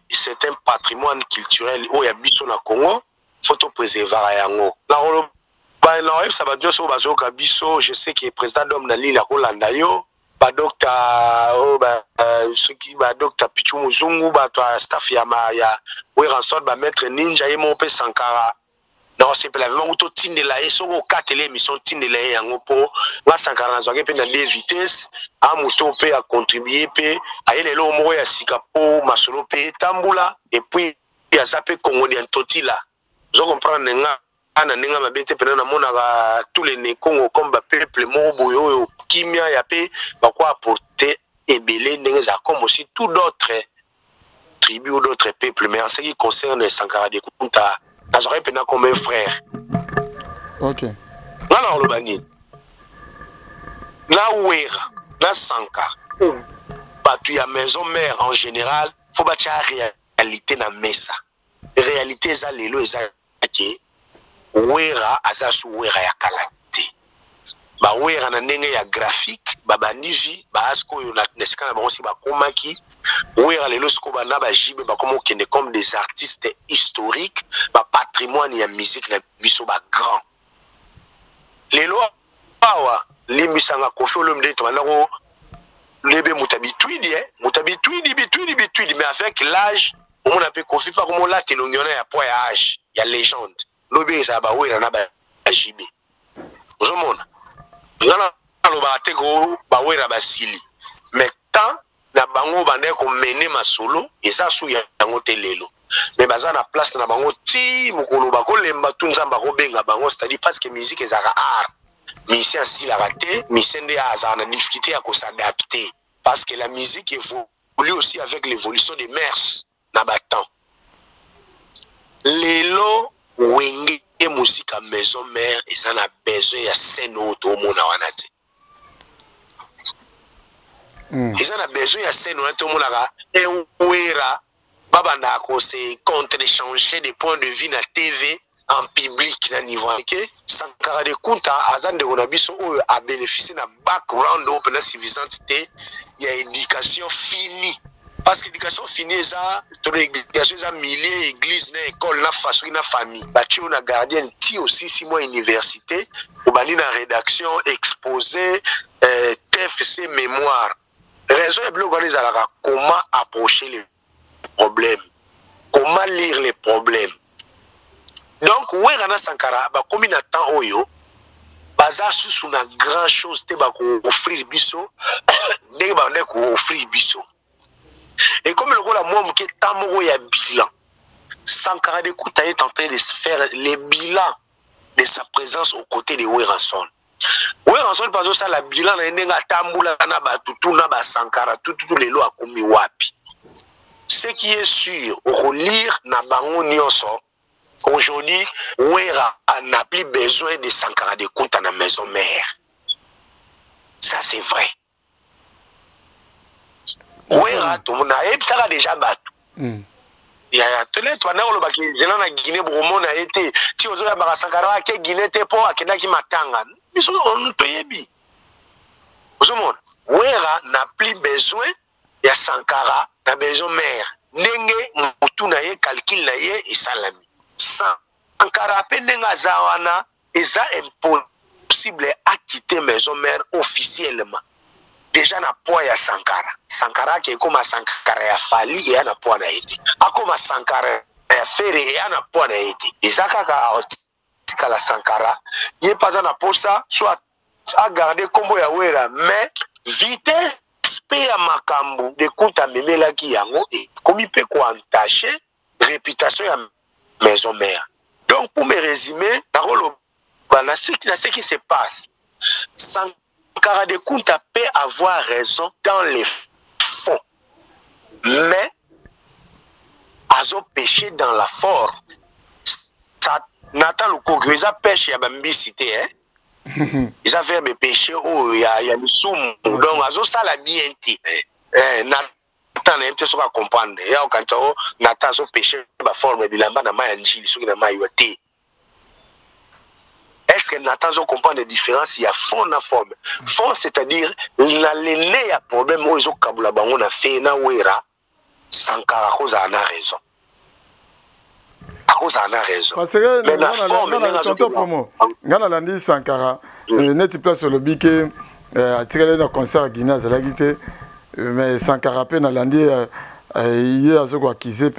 c'est un patrimoine culturel où il y a au Congo, faut préserver yango. Je sais que le président d'homme Nali la Rolanda yo, docteur Pichu Muzungu, staff ya Wera Son maître Ninja et mon Sankara. Non, c'est pas vraiment auto tindela et son quatre émissions tindela et en oppo. Là, 140 pe na 2 vitesses. A moto pe a contribuer pe. A ele lo mo ya sikapo masolo pe tambula et puis ya zape Congo de Antotila. Je comprends nga ana ninga mabete pe na mona ga tous les Congo comme ba peuple mo boyo kimia ya pe ba quoi apporter ebele ndenge comme aussi tout d'autres tribus ou d'autres peuples mais en ce qui concerne Sankara de Kunta j'aurais pena comme un frère. Ok. Alors le bani. La Wera, la Sankara, ou batu ya maison mère en général, faut bâtir la réalité na mesa. Réalité za lelo eza ke Wera aza su Wera ya kalate. Ba Wera na ndenge ya graphique, ba baniji, ba asko yo na neska na bango si ba komaki. Wera lelo sko bana ba jibe ba komo kende comme des artistes historiques ba patrimoine ya musique na biso ba grand lelo awa limbisanga kofi olomde to banako lebe mutabitwidi bitwidi mais avec l'âge on a pe kofi pas comme la telongiona ya poids ya âge ya légende lobe ça ba Wera na ba jibe ozomona ngana lo ba teko ba Wera ba sili mais tant na bango bande ko mener masolo eza su ya yango telelo mais baza na place na bango ti mukolo bako lemba tu nzamba ko benga bango c'est-à-dire parce que musique ezaka art musicien si la raté musicien de aza na difficulté à s'adapter parce que la musique évolue aussi avec l'évolution des mœurs na batemps lelo wenge et musique à maison mère eza na besoin ya scène auto mona wana te ils ont besoin de scène où tout le monde a et Wera babanda ko se contre-échanger des points de vue na TV en public na niveau que Sankara de Kunta azande onabiso a bénéficié na background open na suffisante il y a éducation finie parce que l'éducation finie ça toute l'éducation ça milliers église na école na façon na famille bati on a gardien ti aussi 6 mois université au bani na rédaction exposé TFC mémoire. Raison est bloquée les alara. Comment approcher les problèmes? Comment lire les problèmes? Donc, Wera Sankara, bah comme il attend oyo, baza sous une grande chose te ba ko offrir biso, ne ba ne ko offrir biso. Et comme le rôle à moi, qui est tamoro ya bilan, Sankara de Kouta est en train de faire les bilans de sa présence aux côtés de Werrason. Werrason, parce que ça, la bilan, n'a tamboula, na batutu, na ba Sankara, tout les lois à komi wapi. Ce qui est sûr, au relire, na bango nyonso, aujourd'hui, Wera n'a plus besoin de Sankara de Kouta dans la maison mère. Ça, c'est vrai. Wera, tout le monde a ça a déjà battu. Il y a tellement toi, na Guinée, Bromo a été. Si vous avez Sankara, qui Guinée, t'es pas, qui n'a qui m'attend. Mais on peut y aller. Vous savez, Wera n'a plus besoin de Sankara, n'a besoin mère. Nenge, moutou na ye, calcul na ye, et salami. Sankara, penenga zawana, et ça impossible à quitter maison mère officiellement. Déjà na poids ya Sankara. Sankara qui est comme Sankara ya Fali et na poids na été. A comme Sankara ya Ferré et na poids na été. Et ça kaka artika la Sankara, il est pas na posa soit à garder combo ya Wera mais vitesse pe ya makambo de kuta memela ki yango et comme il peut quoi entacher réputation ya maison mère. Donc pour me résumer, ce qui se passe. Sankara de Kouta peut avoir raison dans les fonds, mais azo péché dans la forme. Nathan Lukogo, ils ont péché à Bambicité, hein? Ils ont fait mes péchés, oh, il y a le soum, donc azo ça la bien dit. Nathan n'a pas à comprendre. Il y a quand Nathan azo péché la forme, il a pas de maïanji, il a pas de est-ce que Nathan comprend les différences? Il y a fond et forme. Fond, c'est-à-dire, l'aîné a problème, ils ont kabula bango na fait na Wera, Sankara cause en a raison. À cause en a raison. Parce que mais la forme, ngana landi Sankara, net place sur le bique, a tiré le concert à Guinée, à la guité, mais Sankara pe na landi, il y a ce quoi qui s'est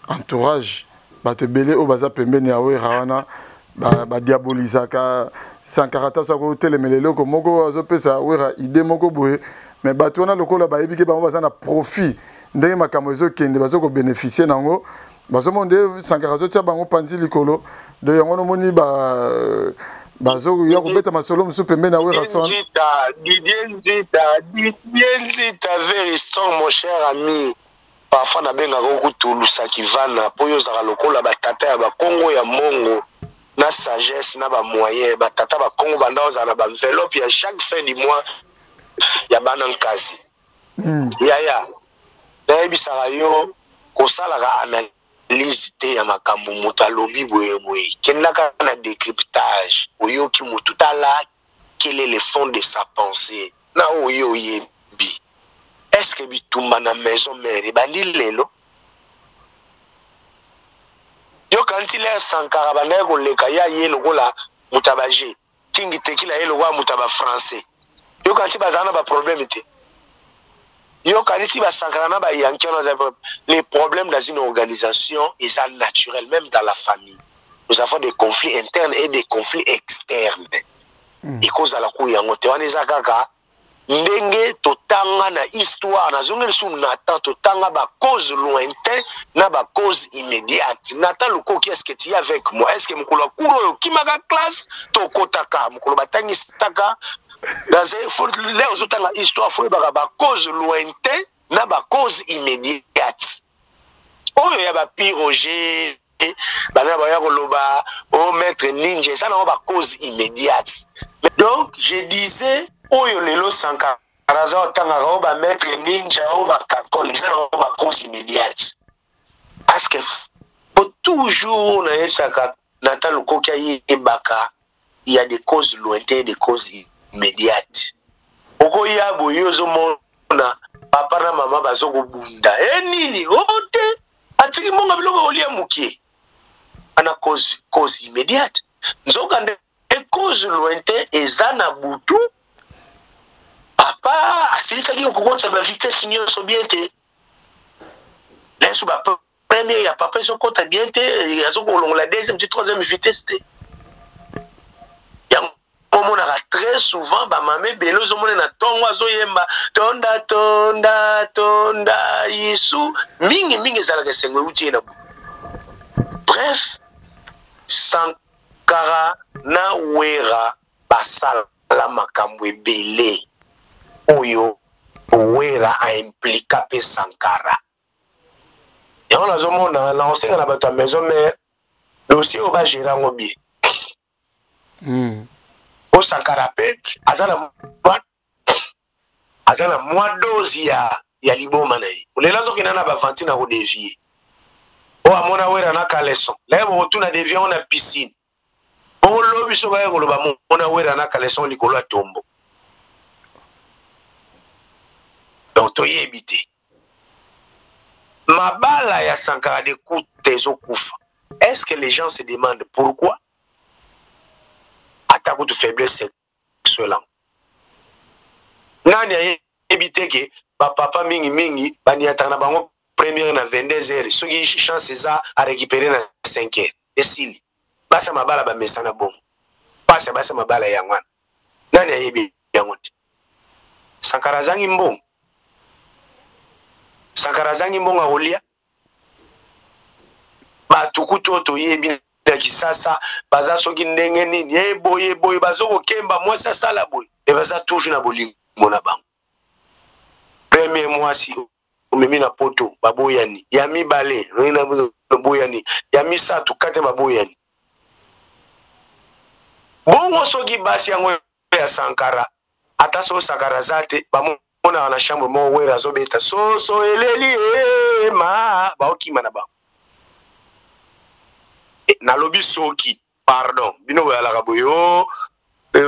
entourage, ba te belé au baza pembe ni awe rawana. Ba diabolisaka Sankara ta sako telemelelo ko moko azopesa Wera idée moko boye mais bato na lokola ba ebike bango baza na profit ndenge makambo ezo kende bazo ko bénéficier nango bazo monde Sankara zo tia bango panzi likolo de yango no moni bazo ya ko beta masolo musu pembe na Werrason Didier Nzita very strong mon cher ami. Parfois na benga ko tulusa kivana po yo zaka lokola batata ya ba Kongo ya mongo na sagesse na ba moyen ba tata ba Kongo banda ozana ba enveloppe ya chaque fin du mois ya banan kazi ya na ebisaka yo kosalaka analyse te ya makambo moto alobi boye kendaka na décryptage oyoki moto tala quel est le fond de sa pensée na oyo yebi est-ce que bitumba na maison mère bandi lelo yo kanti le Sankara banda ko leka ya ye lokola mutabaje kingi tekila ye lokola mutaba français yo kanti bazana ba problème te yo kanti ba Sankara na ba yankana les problèmes dans une organisation et ça naturel même dans la famille nous avons des conflits internes et des conflits externes et cause à la ku yango te wana ezakaka ndenge totanga na histoire na zongeli sou Nathan totanga ba cause lointain na ba cause immédiate Nathan Luko qui est-ce que tu es avec moi est-ce que mukolo kuro ki maga classe to kotaka mukolo batangi staka dans il faut les autres la histoire faut ba cause lointain na ba cause immédiate oyo ya ba Roger bana ba ya koloba o maître ninja ça na ba cause immédiate donc je disais oyo lelo Sankara za otanga ko ba maître ninja o ba kakoli ça na ba cause immédiate parce que pour toujours na esaka Nathan Lukoki yebaka il y a des causes lointaines des causes immédiates oko ya boyo zo mona papa na mama bazoko bunda nini ote atiki monga biloko olia mukie ana cause immédiate nzoka de cause lointaine ezana butu papa asilisa ki kokonza ba vitesse nyonso bien te leso ba première ya papa so kota bien te yazo ko longola deuxième troisième vitesse te ya omonaka très souvent bamame ebele ozomona na ntongo azoyemba tonda tonda tonda yesu mingi ezalaka esengo euti ye na butu. Bref, Sankara na Wera basala makambo ebele oyo Wera a implika pe Sankara. Yango nazomona na osenga na bato ya maison mère dossier oyo bagéra yango bien. O Sankara pe aza na mwa dose ya liboma na ye. Olela azokenda na bavanti na kodevie. O amona Wera na kaleson. La ye bokotuna devie yango na piscine. Bongo lobi so baye koloba mona Wera na kaleson likolo ya tombo. Donc toyebi te. Mabala ya Sankara de coups ezokufa. Est-ce que les gens se demandent pourquoi? Attaque de faiblesse sexuelle. Nani ayebi te ke papa mingi bani atana bango première na 22 heures. Ce qui chance ça à récupérer na 5 heures. Esili. Basa mabala ba mesana bon. Basa mabala ya ngwana. Nani ayebi yango te? Sankara zangi mbongo. Sankara zangi mbongo akolia. Batukutu to yebi na kisasa baza soki ndenge nini yeboye bazoko kemba mwasi asala boye e baza toujours na bolingo na bango. Premier mwasi omemi na poto baboyani ya mibale na baboyani ya misato kate baboyani. Bongo soki basi yango ya Sankara ata so Sankara zate bamona na chambre mo Wera azobeta so eleli ma baokima na bango. Na lobi soki pardon bino boyala ka boyo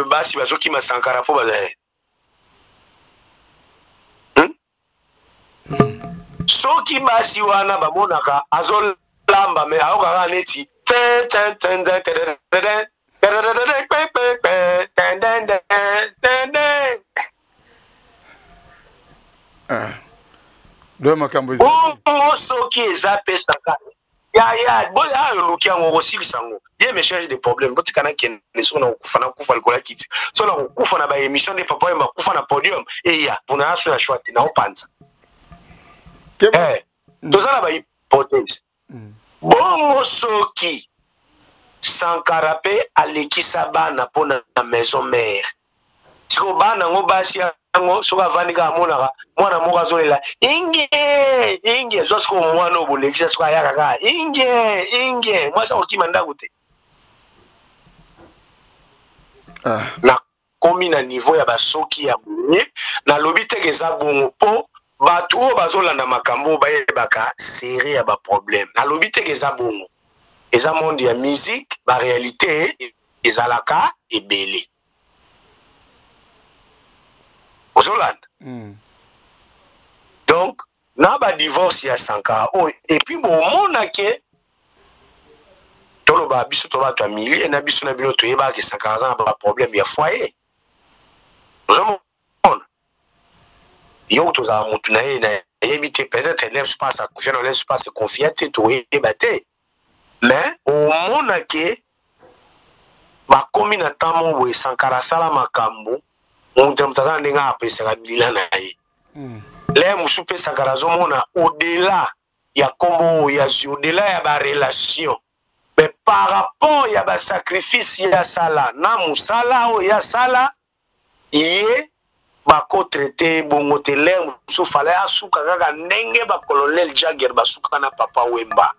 basi bazoki ma Sankara po bazaye. Soki basi wana bamonaka azolamba me aokaka neti soki eza pe Sankara ya luki yango kosilisa yango ye me change de problème botikana kende so na kufa likola kiti so na kufa na ba émission de papa yemba kufa na podium ya pona aso ya shwati na opanza tozala ba hypothèse bongo soki Sankara pe alekisa bana pona na maison mère siko bana ngo basi yango soka vanika monaka mwana moko azolela inge zosko mwana obolekisa soka yaka kaka inge mwasa okima ndako te. Na komi na niveau ya basoki ya boye na lobi teke eza bongo po bato oyo bazolanda makambo bayebaka série ya baproblème na lobi teke eza bongo eza monde ya musique baréalité ezalaka ebele Zolanda. Donc, na ba divorce ya Sankara. Et puis bon mona ke tolo ba biso to ba to mili na biso na bino to yeba ke Sankara za ba problème ya foyer. Zomona. Yo to za mutu na ye na yebite peut-être elle se passe à confier dans l'espace confier to yebate. Mais au mona ke ba komi na tamo bo Sankara sala makambo on tentata ndenga apesaka bila na ye. Le musupe Sankara zomona au-delà ya kombo ya au-delà ya ba relation. Mais par rapport ya ba sacrifice ya sala na musala o ya sala ye bako traité bongo te le musu fala asuka kaka ndenge ba colonel Jagger basuka na papa Wemba.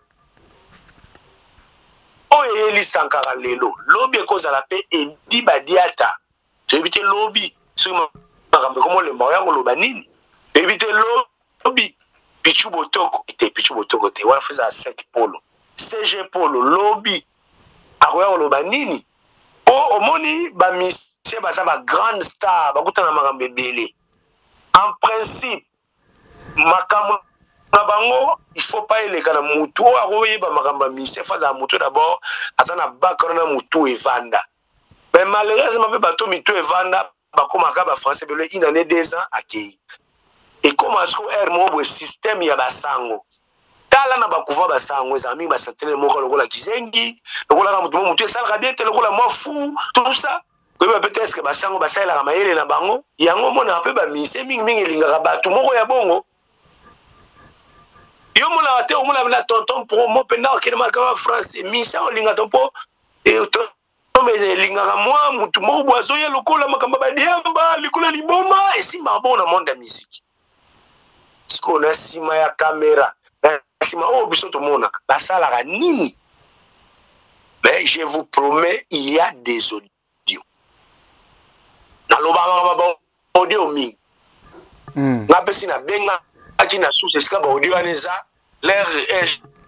O eli Sankara lelo lobi ekozala pe edi badiata. Tebite lobi comment le moyen koloba nini éviter lobby pichu botoko te wa feza 5 polo CG polo lobby akoya koloba nini o omoni ba misie baza ba grande star bakutana makambo ebele en principe makambo na bango il faut pas eleka na mutu akoyeba makambo misie faza mutu d'abord azana bakana na mutu evanda mais malheureusement pe bato mitu evanda bakomaka ba français belo une année 2 ans akei et comme asko mo système ya basango tala na bakuva basango ezami ba centenaire moko lokola kizengi lokola mutu esala bien te lokola moi fou tout ça peut-être que basango basalelaka mayele na bango yango mona mpe bamise mingimingi elingaka bato moko ya bongo yo molaka te omona na tonton promo mpenza okende makama france mise olingaka mpo elingaka mwa mutu moko bo azoya lokola makambo badiamba likolo liboma esimbaka bongo na monde ya musike sikoyo na nsima ya kamera na nsima oyo biso tomonaka basalaka nini. Mais je vous promets, il y a des audios. Dans le audio mingi. Na pesi na benga aki na sous eska ba audio aneza l'air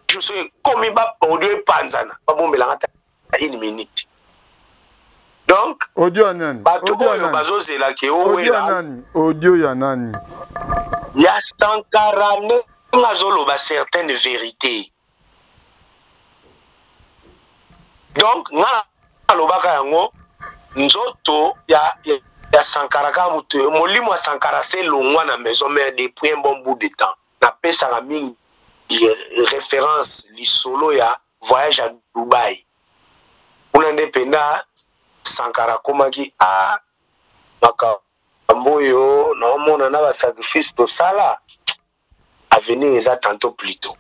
je sais comme ba audio panzana ba bombela ngata 1 minute. Donc audio anani? Audio yo bazozela ke o audio anani? Audio ya nani? Ya Sankara ngazolo ba certaines vérités. Donc ngana lobaka yango nzoto ya Sankara ka mutu molimo wa Sankara se longwa na maison mère depuis un bon bout de temps na pesa ka mingi référence li solo ya voyage à Dubaï una ndependa Sankara komaki a makambo yo na mona na ba sacrifice to sala avenir eza tantôt plus tôt.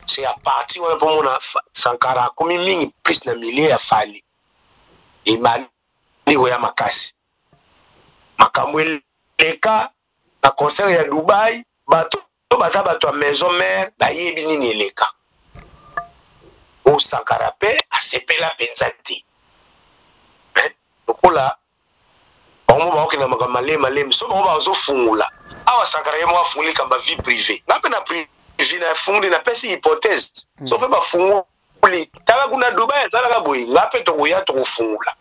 C'est à partir de mon Sankara comme mingi plus na milieu ya fali et bani ya makasi makambo leka na concert ya Dubaï bato baza bato maison mère bayebi nini leka o Sankara pe asepela penza te lokola bango baokenda makambo malema so bango bazofungula awa Sankara ye mo afunguli kamba vie privée ngape na vina funguli na pesi hypothèse so pe ba funguli tala kuna Dubaï tala ka boyi ngape to kuya to kufungula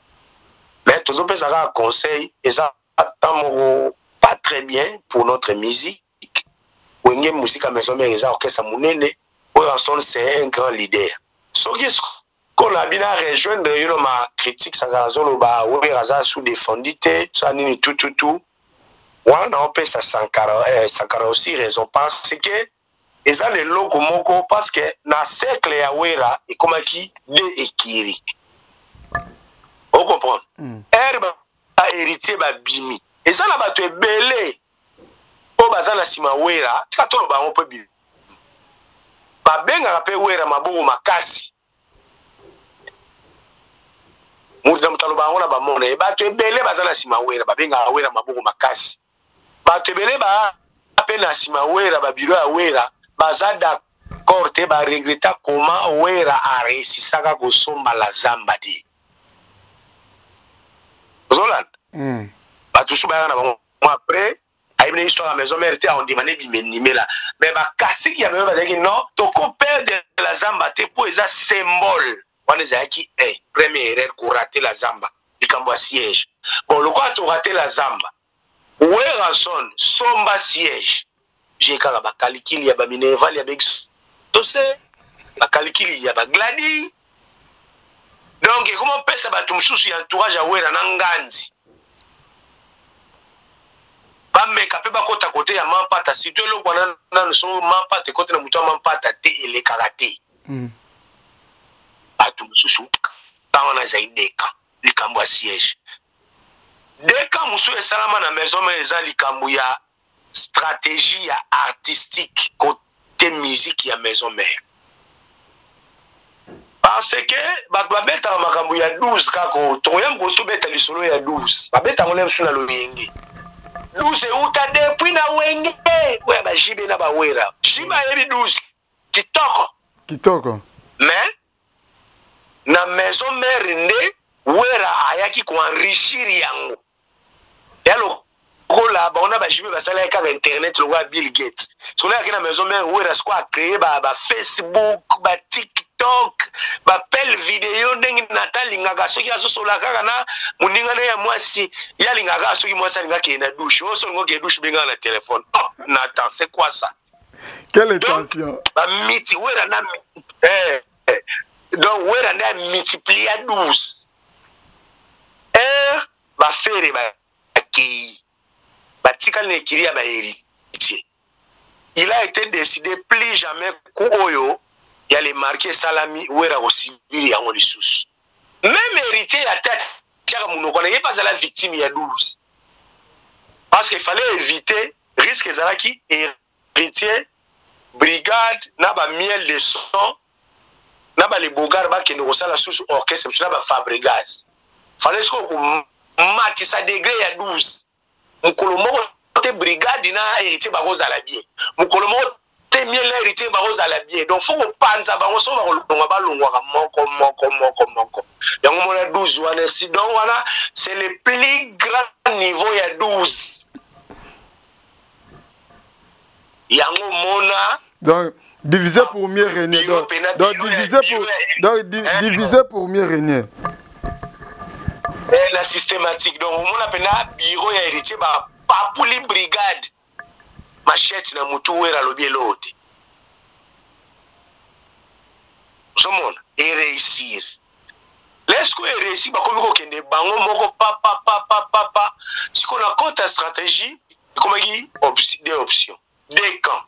mais tozo pesa ka conseil eza tamoro pas très bien pour notre musique wenge musique à maison mère eza orchestre munene Ranson c'est un grand leader so qu'est-ce qu'on a bien rejoindre yo ma critique Sankara zolo ba we raza sous défendité ça nini tout wana on pesa Sankara aussi raison parce que et ça les locaux moko parce que na cercle ya wera et comme qui de ekiri on comprend herbe a héritier ba bimi et ça na bato ebele o bazana sima wera tika tolo ba on peut bi ba benga pe wera maboko makasi mutu mutalo ba ngona ba mona e bato ebele bazana sima wera ba benga wera maboko makasi bato ebele ba apena sima wera ba biro ya wera baza d'accord te ba regreta comment wera a réussi saka ko somba la zamba di Zolan ba tout ba na ba après a une histoire à la maison mère on demandé bimenime là mais ba kasi ki ya ba dire non to compère de la zamba te po eza symbole on les a qui est première erreur pour rater la zamba du cambo siège bon le quoi to rater la zamba wera son somba siège j'ai kaka ba kalikili ya ba minerval ya bex tose ba kalikili ya ba gladi donc comment pesa ba tumsusu ya entourage ya wera na nganzi ba meka pe ba kota côté ya mampata surtout le kwana na so mampata côté na mutu mampata te ele karate ba tumsusu ba wana zaideka likambo ya siège deka musu esalama na maison mais eza likambo ya stratégie artistique côté musique ya maison mère parce que babeta makambo ya 12 kako toyam ko beta lisolo ya 12 babeta ngolem suna lo yenge 12 uta depuis na wenge we ba jibe na ba wera jiba yebi 12 kitoko mais na maison mère nde wera ayaki ko enrichir yango yalo kola ba ona ba jibe ba sala ka internet lo wa Bill Gates so la kina maison mère wera squad créer ba Facebook ba TikTok ba pel vidéo ndenge natalinga soki azosola kaka na muninga na ya mwasi yalinga ga soki mwasi alinga ke na douche o so ngoke douche benga na téléphone oh Nathan c'est quoi ça quelle intention ba miti wera na donc wera na multiplier à 12 ba faire ba ki batikali ne kiri ya ba héritier il a été décidé plus jamais koyo ya les marquer salami wera aussi bili yango lisusu même héritier ya tête tiaka munoko na ye pas la victime ya 12 parce qu'il fallait éviter risque ezalaki héritier brigade na ba miel de son na ba les bogards ba kende kosala sous orchestre na ba Fabregas fallait ce qu'on matisa degré ya 12 mukolo moko te brigade na héritier ba kozala bien mukolo moko te miel na héritier ba kozala bien donc faut ko panza bango so ba kolonga ba longwa moko yango mona 12 wana si donc voilà c'est le plus grand niveau ya 12 yango mona donc divisé pour mieux régner donc divisé pour mieux régner la systématique donc on appelle bureau ya héritier ba papuli brigade machette na mutu wera lobi lote somona et réussir laisse-nous réussir ba komi ko kende bango moko papa si qu'on a compte stratégie comme des options des camps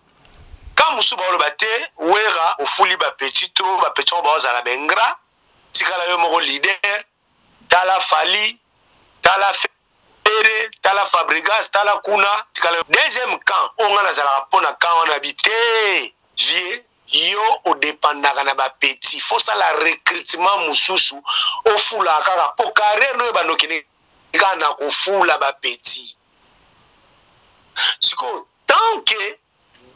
quand musu ba lo bate wera ofuli ba petit trop ba petit ba za la bengra tikala yo moko leader tala fali tala fere tala Fabregas tala kuna tikala deuxième camp on a za pona camp on habité vie yo au dépendaka na ba petit faut ça la recrutement mususu au fula kaka po carrière no ba nokene kana ko fula ba petit siko tant que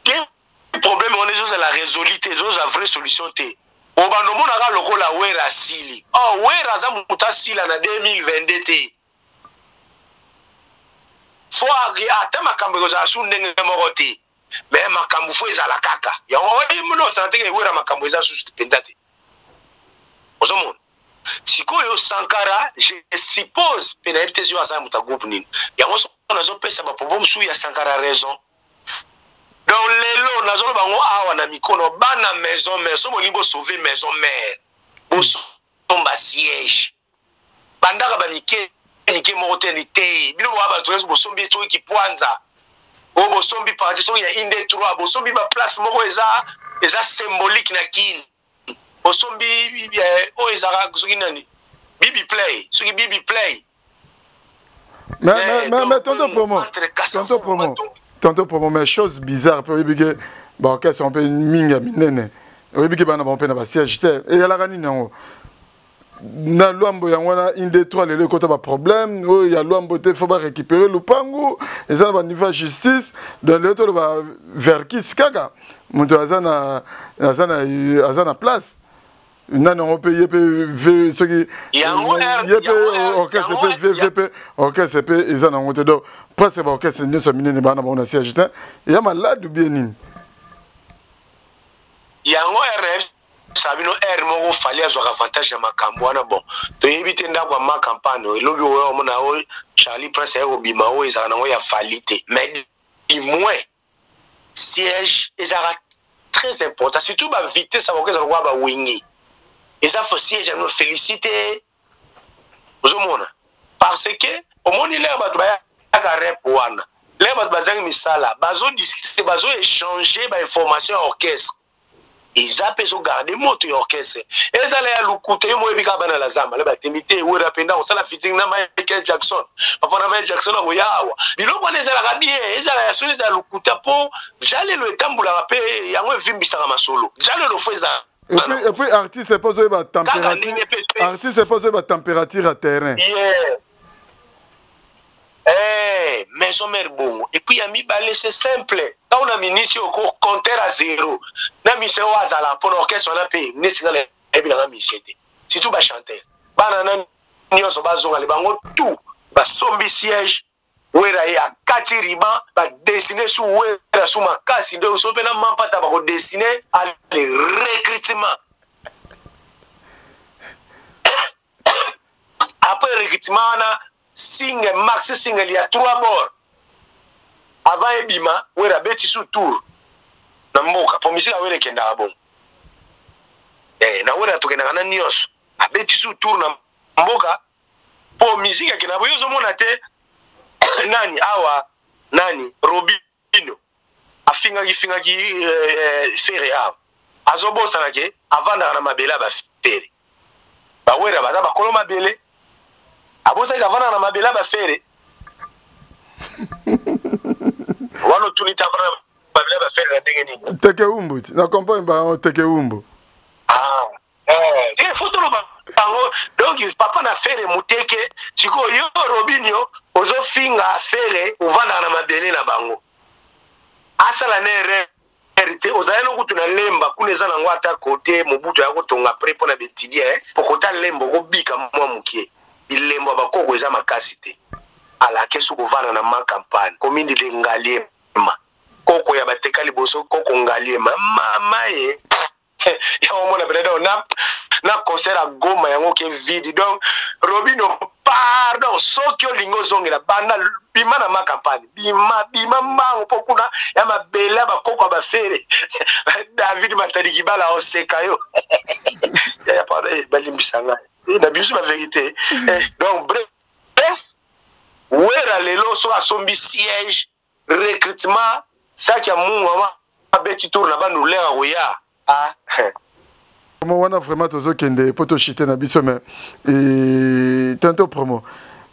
des problèmes on est la résolution c'est la vraie solution té o ba no mona ka lokola wera sili oh wera za muta sila na 2022 té faut ata makambo ko za su ndenge moko té mais makambo fo ezala kaka ya oyi muno santé wera makambo eza su pendate osomon sikoyo Sankara je suppose pénalité sur asa muta groupe nini ya on a zo pesa ba problème su ya Sankara raison dans lelo nazo bango awa na mikono bana maison mère so bolingo sauver maison mère boso tomba siège bandaka ba nike mortalité bino ba ba bosombi to ki poanza o bosombi partition ya inde 3 bosombi ba place moko eza symbolique na kin bosombi o ezara soki nani bibi play soki bibi play mais tonton promo mais chose bizarre pour que bon qu'est-ce qu'on peut minga minene oui que bana bon pena ba siège et ya la rani nango na luambo yango na inde 3 le côté ba problème o ya luambo te faut ba récupérer lupango et ça va niveau justice dans le to ba verkis kaka muto azana place nani on peut yep ce qui yep orchestre VVP orchestre pe ezana ngote do presque ba orchestre ne so minene bana bona siège te ya malade bien nini yango RR sabino R moko fali azwa avantage ya makambo wana bon to yebite ndako ma campagne elobi oyo mona o Charlie Prince ya obima o ezana nango ya falite mais du moins siège ezara très important surtout ba vitesse sa orchestre kwa ba wingi eza faut siège nous féliciter ozomona parce que au monde il ba ba ka rep wana les ba bazang misala bazo discuter bazo échanger ba information orchestre ils appellent au garder moto orchestre et allaient à l'oukoute yo moyebi ka bana la zamba le batemité ou rapenda on sala fitting na Michael Jackson papa na Michael Jackson ngo yawa biloko ne zala ka bien ezala ya soni za l'oukoute po jale le tambula pe yango vimbisa ka masolo jale le feza et puis artiste c'est pas ba température artiste c'est pas ba température à terrain maison mère bon et puis ami balé c'est simple quand on a minute au compteur à 0 na mission azala pour orchestre on a payé net ngale e bila misete surtout ba chanteur bana na nyoso bazonga le bango tout ba sombi siège wera ya kati riba ba dessiner sous wera sous makasi ndo so pena mapata ba ko dessiner à le recrutement après recrutement na single max single il y a 3 bords avant ebima wera beti sous tour na mboka pour musique awele kenda bon na wera tokenda kana nyos abeti sous tour na mboka pour musique kena bo yozo mona te nani awa nani Robino afinga ki fere awa azobosa nake avant na mabela ba fere ba wera baza ba koloma bele abosa kavana na mabela ba fere wano tunita vana mabela ba fere na ndenge nini teke umbu na comprendre ba teke umbu photo lo bango donc papa na fere muteke siko yo Robinho ozo finga fere uvana na mabele na bango asala nere hérité ozali no kutuna lemba kuneza nango ata côté mobuto ya kotonga pré pona betidie pokota lembo kobika mwa mukie ilembo bakoko eza makasi te ala kesu kovana na ma campagne komindi de ngaliema koko ya bateka liboso koko ngaliema mama ye ya omona beleda na concert à Goma yango ke vide donc Robinho pardon soki olingo zongela banda bima na ma campagne bima mbango pokuna ya mabela bakoko ba fere David Matariki bala oseka yo ya pardon balimbisa ngai na biso la vérité donc bref wera lelo so asombi siège recrutement saki ya mungu abeti tour na bandu lera oya Comment on a vraiment tous qui poto chité na biso mais tantôt promo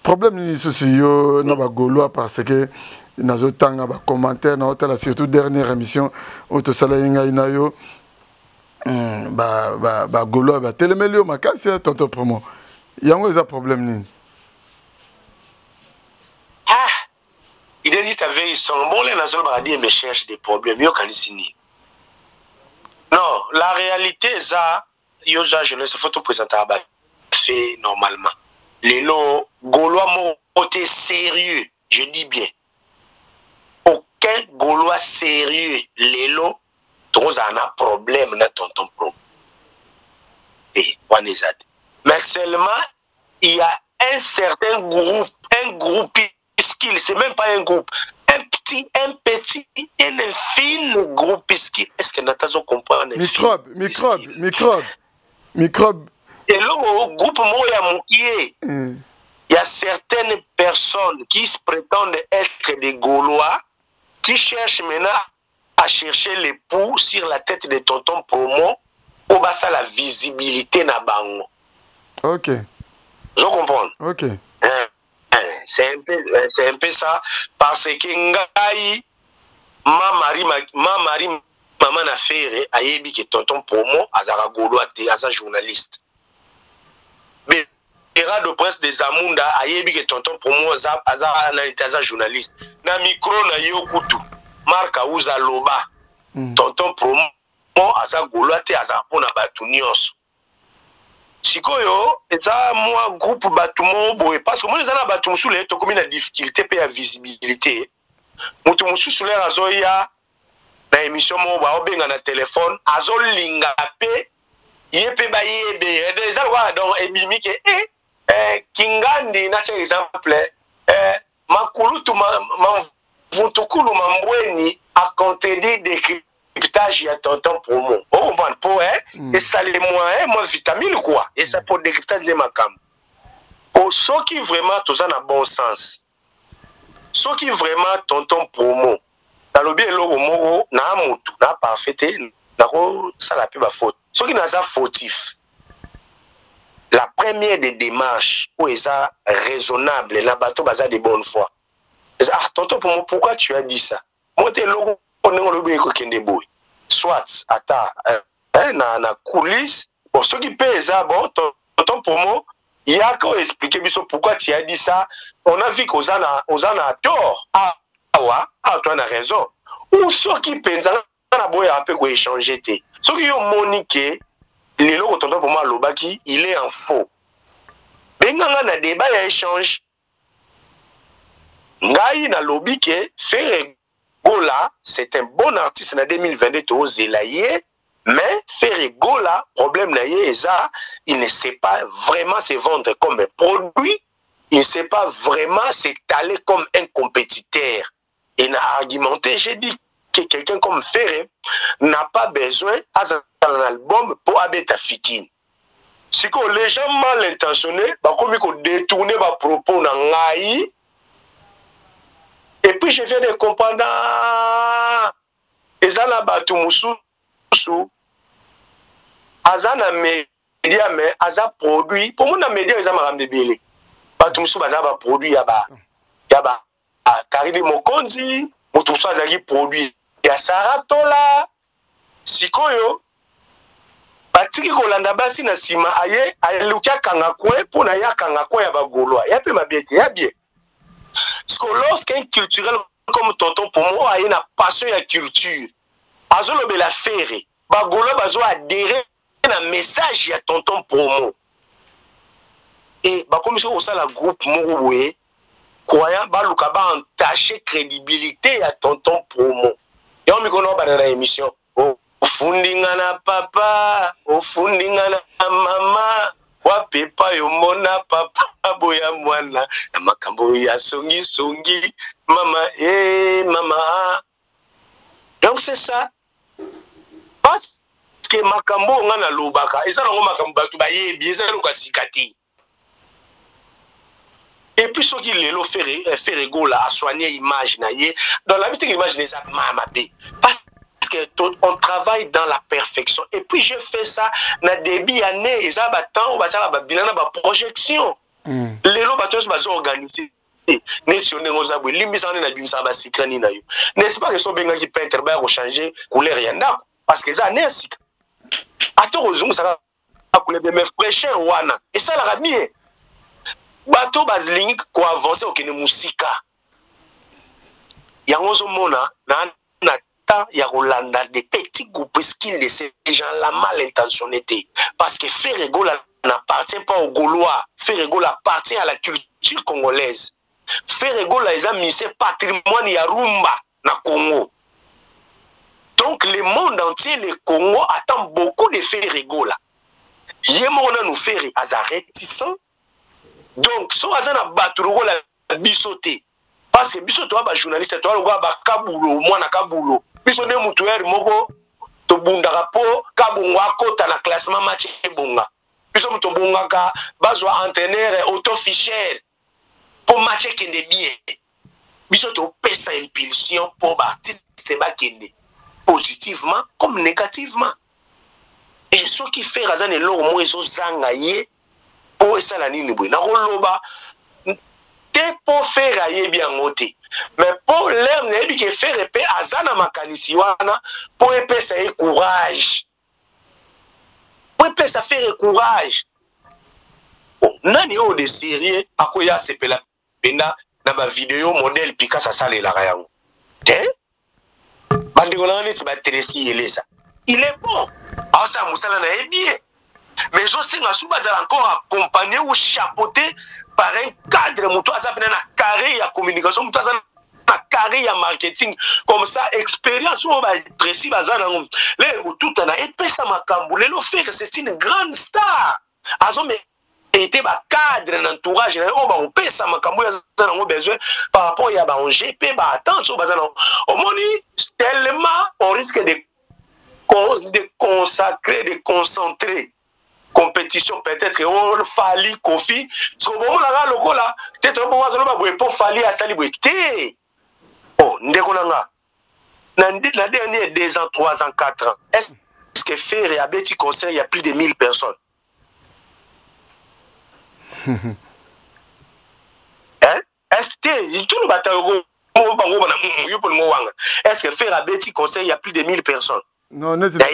problème ni souci yo na ba gaulois parce que nazo tanga ba commentaire na hôtel surtout dernière émission auto salainga inayo ba gaulois ba télémelio makasi tantôt promo yango eza problème ni il dit ta veille son bon les nazo ba dire me cherche des problèmes yo kanisini. Non, la réalité, ça, je ne sais pas tout présenter à fait normalement. Les lots Gaulois m'ont été sérieux, je dis bien. Aucun Gaulois sérieux, les lots, tous en a problème dans ton pro. Et on est à. Mais seulement, il y a un certain groupe, c'est même pas un groupe. Un petit, un infime groupe. Est-ce que Natazo comprend? Microbe. Et là, au groupe il y a certaines personnes qui se prétendent être des Gaulois qui cherchent maintenant à chercher l'époux sur la tête de tonton Promo pour passer la visibilité na bango. Ok. Je comprends. Ok. C'est un peu ça parce que ngai maman na fere ayebi que tonton Promo azara Gaulois te aza journaliste. Era de presse des Amunda ayebi que tonton Promo aza journaliste. Na micro na yo kutu marka uza loba. Tonton Promo aza Gaulois te aza pona batu nyonso. Sikoyo, eza moi groupe batumo boye parce que moi les ana batumo sous les to comme une difficulté pe ya visibilité. Mutu musu sous les azoya na émission mo ba obenga na téléphone azolinga pe yepe ba yebe des alwa donc ebimi ke kingandi na cha exemple makulutu mvutukulu mambweni a contredire des décryptage à tonton Promo. Oh, bon, pour et ça les moyens, moi, vitamine quoi. Et ça pour décryptage de ma cam. Pour ceux qui vraiment, tout ça n'a bon sens. Ceux qui vraiment, tonton Promo. Dans le bien, l'eau, moro, n'a moutou, n'a parfait, n'a ça la plus ma faute. Ceux qui n'ont pas fautif. La première des démarches, où est ça raisonnable, la bateau, basa de bonne foi. Ah, tonton Promo, pourquoi tu as dit ça? Moi, t'es logo. Soit na coulisse bon ceux qui payent ça bon tonton Promo il y a qu'à expliquer pourquoi tu as dit ça on a vu qu'aux a tort toi on a raison ou ceux qui payent ça on a beau un peu échanger ceux qui ont moniqué les logo tonton Promo lobaki il est en faux benga na débat ya échange ngai na lobby ke faire Gola, c'est un bon artiste en 2022 aux Zélaïe, mais faire Gola, problème il ne sait pas vraiment se vendre comme un produit, il ne sait pas vraiment s'étaler comme un compétiteur. Et n'a argumenté, j'ai dit que quelqu'un comme Ferré n'a pas besoin d'un album pour habiter Fikine. Si les gens mal intentionnés, comme ils détourné leurs propos dans l'AI, et puis je viens de comprendre, Ezana Batumusu, Azana média, mais Aza produit, pour moi, les médias, ils ont un bébé. bato mosusu baza ba produit ya ba Karine Mokonzi, moto mosusu azali produit ya Saratola. Sikoyo batiki kolanda basi na sima aye aluki akanga kwe mpona ye akanga kwe ya bagolwa ya mpe mabiete ya bien. Parce que lorsqu'un culturel comme tonton Pomo a une passion ya culture, azolobela fere, bagolwa bazo adhérer na message ya tonton Pomo. Et bakomi so osala groupe moko boye, croyant baluka ba entacher crédibilité ya tonton Pomo. Yo mikono ba na émission. Ofundinga na papa, ofundinga na mama, wapepa yomona papa boya mwana, na makambo ya songi songi, mama, mama. Donc c'est ça. Parce que makambo nga na lobaka, et ça nango makambo batu ba yebi, ça loka sikati. Et puis ce qui lelo fait rigola à soigner image na ye, dans la vie image les a mama be. Parce on travaille dans la perfection. Et puis je fais ça na début année, et ça temps ba ça ba bilan ba projection. Lelo batos ba organiser. Netionné ngozabwe limisa na bimisa ba sikrani na yo. N'est-ce pas que so benga ki peintre ba changer couleur ya ndako parce que ça n'est sika. Ato ozungu ça couleur de mes fraîcheur wana. Et ça la ramie. Bato bazlingi ko avancer okene musika. Yango zo mona na il y a des petits groupes qui de ces gens-là mal intentionnés. Parce que Ferrego n'appartient pas aux Gaulois. Ferrego appartient à la culture congolaise. Ferrego les a mis ce patrimoine Yarumba na Congo. Donc le monde entier, le Congo, attend beaucoup de Ferrego là. Yémona nous fait réticent. Donc, si on a battu la bisoté, parce que bisoté, on a journaliste, on a kabulo, moi na kabulo. Biso ne mutueri moko to bunda rapo kabungwa kota na classement match bunga. Biso muto bunga ka bazwa entraîneur auto-ficheur pour match kende bien. Biso to pesa impulsion pour artiste ba kende positivement comme négativement. Et ce qui fait razane lo mo eso zanga ye pour ça la nini boy. Na roloba te pour faire aye bien ngote. Mais pour l'air n'est que faire épée à Zana Makanisiwana pour épée ça y courage. Pour épée ça fait courage. Nani o de série à quoi ya c'est la pena dans ma vidéo modèle Picasso ça les la rayango. Hein? Bandigolani tu vas télési ça. Il est bon. Ah ça Moussala na bien. Mais je sais que Souba va encore accompagné ou chapeauté par un cadre, moutou a na carré ya communication, moutou a na carré ya marketing, comme ça expérience ou ba précis bazana ngom. Le tout na epesa makambu, le lo fait que c'est une grande star. Azo mais était ba cadre d'entourage, on ba epesa makambu ya zana ngo besoin par rapport ya ba on GP ba attendre so bazana. Au moni tellement on risque de consacrer, de concentrer compétition peut-être on fali Kofi so bon la lokola peut-être on va zaloba boye pour fali à sali boye té oh ndeko nanga na dernier 2 ans 3 ans 4 ans est-ce que faire et abeti concert il y a plus de 1000 personnes hein est-ce que tout le bataillon est-ce que faire abeti concert il y a plus de 1000 personnes non n'est pas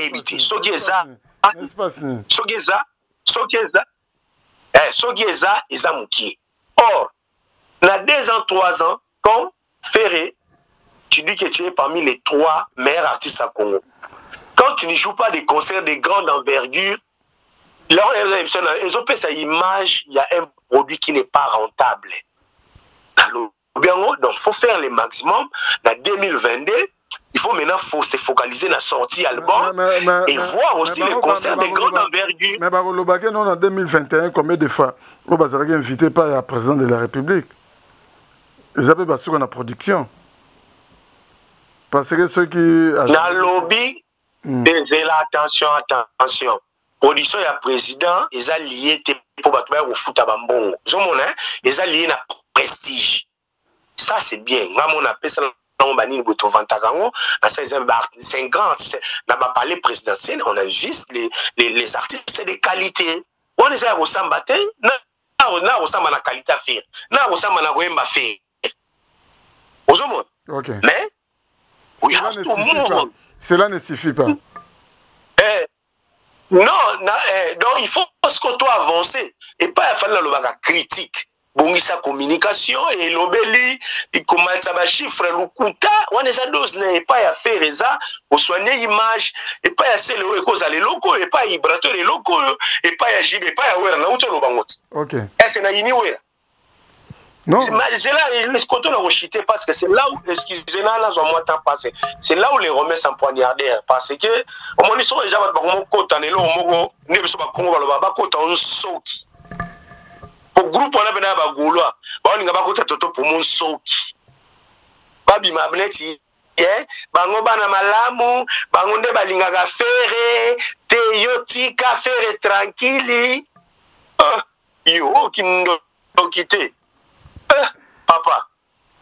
Sogieza est amouki. Or, dans 2 ans, 3 ans, quand Ferré, tu dis que tu es parmi les 3 meilleurs artistes à Congo. Quand tu ne joues pas des concerts de grande envergure, là, ils ont fait sa image, il y a un produit qui n'est pas rentable. Donc, il faut faire le maximum. En 2022, il faut maintenant se focaliser sur la sortie album et voir aussi les concerts de grande envergure. Mais Barolobake, non, en 2021, combien de fois vous avez invité par le président de la République? Ils avaient pas sur la production. Parce que ceux qui... Dans le lobby, attention. Production et président, ils ont lié pour battre au foot à Bambon. Ils ont lié à prestige. Ça, c'est bien. Moi, on appelle ça... On a 50, n'a pas parlé présidentiel, on a juste les artistes de qualité. On est à Rosambaté, na osamba na qualité à faire na osamba na koyemba faire ozomona mais we have to move. Cela ne suffit pas. Non, donc il faut que toi avancer et pas faire la critique. Bongisa communication et l'obéli, il commence à chiffre l'ukuta, on est à dose n'est pas à faire ça, pour soigner l'image, et pas à faire les causes à les locaux, et pas à vibrateur les locaux, et pas à jib, et pas à ouer, na le bangot. Ok. Est-ce que ni ouer? Non. C'est là, les côtés ont rechuté parce que c'est là où, excusez-moi, là, j'en temps passé. C'est là où les Romains s'empoignardaient. Parce que, au moment où ils sont déjà, mon côte en élo, au moment où ils ne sont pas congolais, ils sont côte en soki. Pour groupe, on a bien un gaulois. On n'a pas côté toto pour mon soki. Babi Mabneti, bango bana malamu, bango nde balinga faire, te yoti ka faire tranquille. Yo, qui nous quitté. Papa,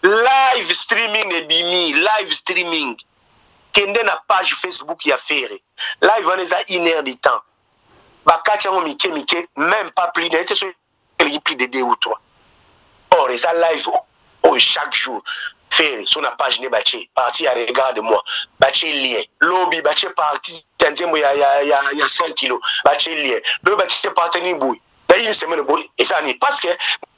live streaming et bimi, live streaming. Kende na page Facebook ya faire. Live on est à 1 heure de temps. Bakati on mike, même pas plus de plus de 2 ou 3. Or, les live chaque jour. Faire sur la page ne bâti, parti à regard de moi. Bâti lien. Lobby, bâti parti, il y a 100 kilos. Bâti lien. Le bâti parti ni bouille. Une semaine de et ça n'est parce que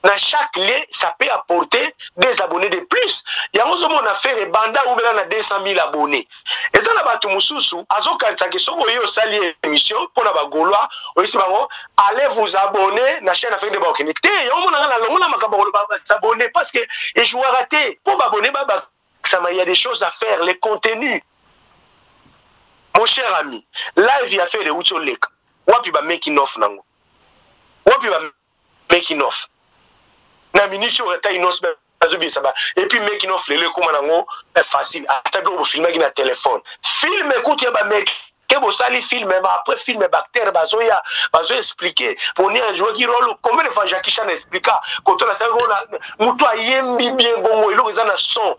dans chaque lien ça peut apporter des abonnés de plus. Il y a un affaire et banda où on a 200 000 abonnés. Et ça n'a pas tout moussou. Azoka ça que so yo sali émission pour la bagoloa aussi bango allez vous abonner na chaîne affaire de Baokenité. Il y a on a s'abonner parce que et je vois rater pour m'abonner ça il y a des choses à faire les contenus. Mon cher ami, live il a fait les outils lek. Wapi ba making off nango. Wapi ba making off na minute au retard inos et puis making off les comment nango facile attaque au filmer avec un téléphone film écoute ya ba mec que bo sali film mais après film bactère bazoya expliquer pour ni un joueur qui rôle combien de fois Jackie Chan expliqua quand on a ça on muto ayembi bien bongo ilo ezana son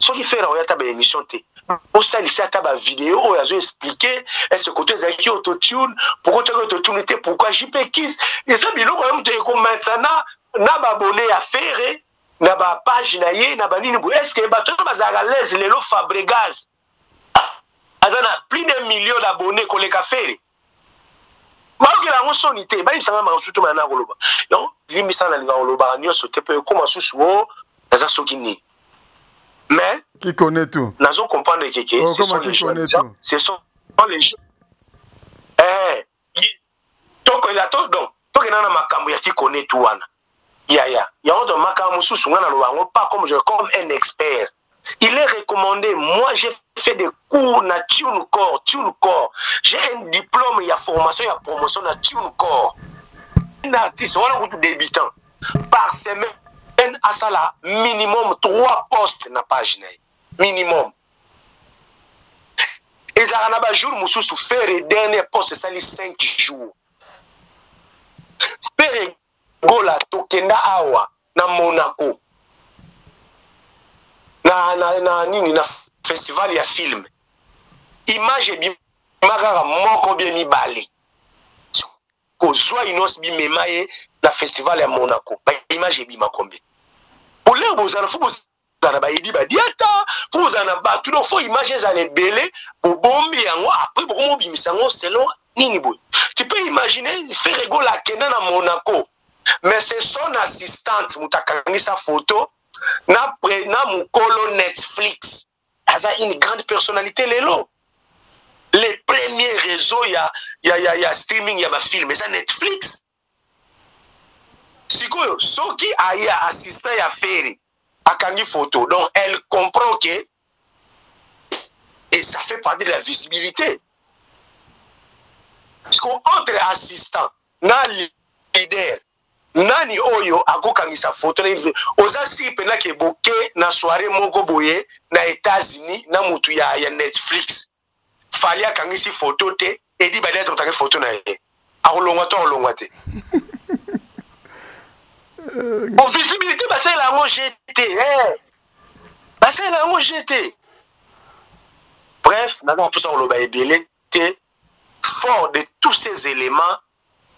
ce qui fait la table émission té au sali ça table vidéo on a expliqué est-ce côté zaki autotune pourquoi tu as autotune pourquoi JP Kiss et ça bilo quand même te maintenant na ba abonné à faire na ba page na ye na ba nini est-ce que ba to bazaka l'aise lelo Fabregas azana plus de 1 million d'abonnés ko le ka faire ba ke la sonité ba isanga ma surtout na koloba donc limisa na linga koloba nyoso te pe comment sous za sokini mais qui connaît tout nazo comprendre que ce sont les gens ce sont les gens donc il a tout donc to que na makambo ya qui connaît tout wana ya on makambo sous ngana lo pas comme un expert. Il est recommandé. Moi, j'ai fait des cours na TuneCore. J'ai un diplôme, il y a formation, il y a promotion na TuneCore. Un artiste, on a beaucoup de débutants. Par semaine, à ça là, minimum 3 postes na page. Minimum. Et ça, on a un jour, monsieur, faire les derniers postes, ça les 5 jours. Faire gola tokenda awa na Monaco. Na festival ya film. Image bien magara moko bien mibale. Ko joie inos bi memaye na festival ya Monaco. Ba image bi makombe. Pour les bozana fu bozana ba idi ba diata, fu bozana ba tout faut image za les belé pour bombi yango après pour mo bimisango selon nini boy. Tu peux imaginer faire rigolo la kena na Monaco. Mais c'est son assistante mutakangi sa photo. Na mukolo Netflix. Ça une grande personnalité lelo. Les premiers réseaux ya streaming ya ba film ça Netflix. Sikoyo soki aya assistant ya faire akangi photo donc elle comprend que et ça fait partie de la visibilité. Parce qu'entre assistant na leader nani oyo akokangisa photo na oza si pena ke boke na soirée moko boye na États-Unis na mutu ya Netflix fali akangisi photo te edi ba lettre take photo na ye akolongwa te bon visibilité basé la ngo GT basé la ngo GT bref nana pour ça on lo ba ebele te fort de tous ces éléments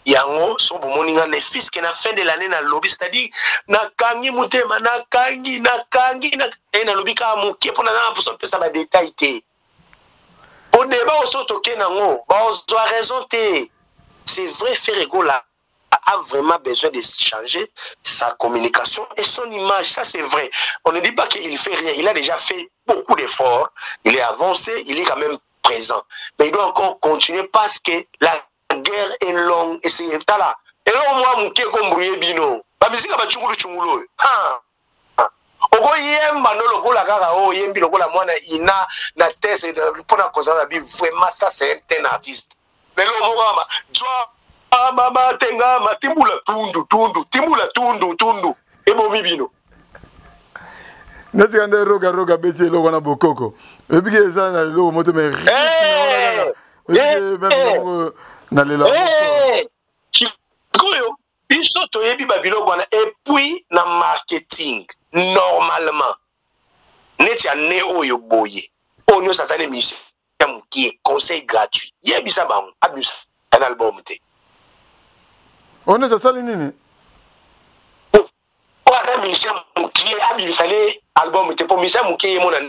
yango so bomoninga ne fils que na fin de l'année na lobby, c'est-à-dire na kangi mutema na kangi na lobby ka mokie pona na pour pesa ba détail té au débat au soto ke nango ba on doit raison té. C'est vrai, Ferrego là a vraiment besoin de changer sa communication et son image, ça c'est vrai. On ne dit pas qu'il fait rien, il a déjà fait beaucoup d'efforts, il est avancé, il est quand même présent, mais il doit encore continuer parce que la guerre est longue et c'est là. Et là, moi, mon qui est comme brouillé bino. La musique va chungulu chungulo. Oko yemba no lokola kaka o yembi lokola mwana ina na test pour na cause la vie vraiment ça c'est un artiste. Mais là on va joa mama tenga matimbula timbula tundu e bomi bino. Nati kande roga besi loko na bokoko. Et puis ça na loko moto mais na lela koyo biso toyebi babilo wana et puis na marketing normalement neti ya ne oyo boye onyo sasane mission qui est conseil gratuit yebisa bango abisa un album te on est sasali nini o asa mission qui est abisa le album te pour mission qui est mona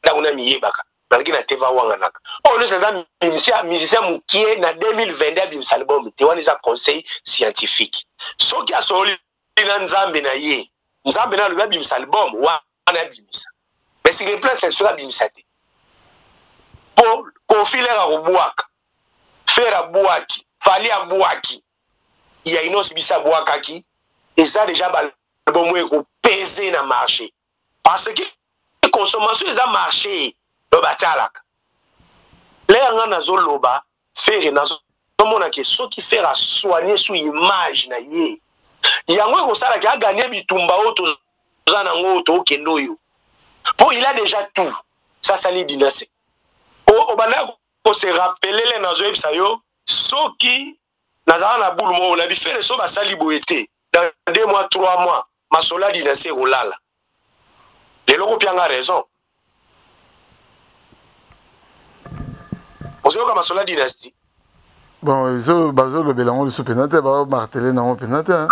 ndakuna miyebaka malgré na teva wanga naka on est sasane musicien qui est na 2022 abisa album te wana za conseil scientifique soki asoli na nzambe na ye nzambe na lobi abimisa album wana abimisa mais si les plans c'est sur abimisa te pour confiler à Robuaka faire à Bouaki fali à Bouaki il y a une autre bisa Bouakaki et ça déjà album est pesé dans le marché parce que la consommation est à marché le batalak les gens nazo loba faire nazo mona que ceux qui faire à soigner sous image na ye yango ko sala ka gagner bitumba auto zana ngoto kendo yo pour il a déjà tout ça sali dynastie au bana ko se rappeler les nazo ebisa yo soki nazana na boule mo na bi faire so ba sali boete dans 2 mois 3 mois masola dynastie olala les loko pianga raison on sait comme masola dynastie. Bon, bazo le belango de soupenate ba marteler na penate.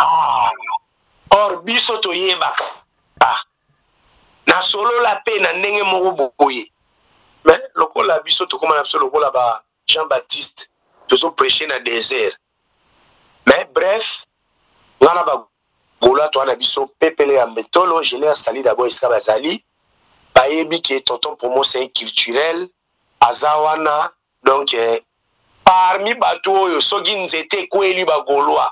Or biso to yebaka. Na solo la pe na ndenge moko boye. Mais lokola biso to koma na biso lokola ba Jean-Baptiste to so prêcher na désert. Mais bref, ngana ba gola to na biso pepele ya metolo, je l'ai sali d'abord iska bazali. Ba yebi ki tonton pour moi c'est culturel azawana donc parmi bato oyo soki nzete kweli ba golwa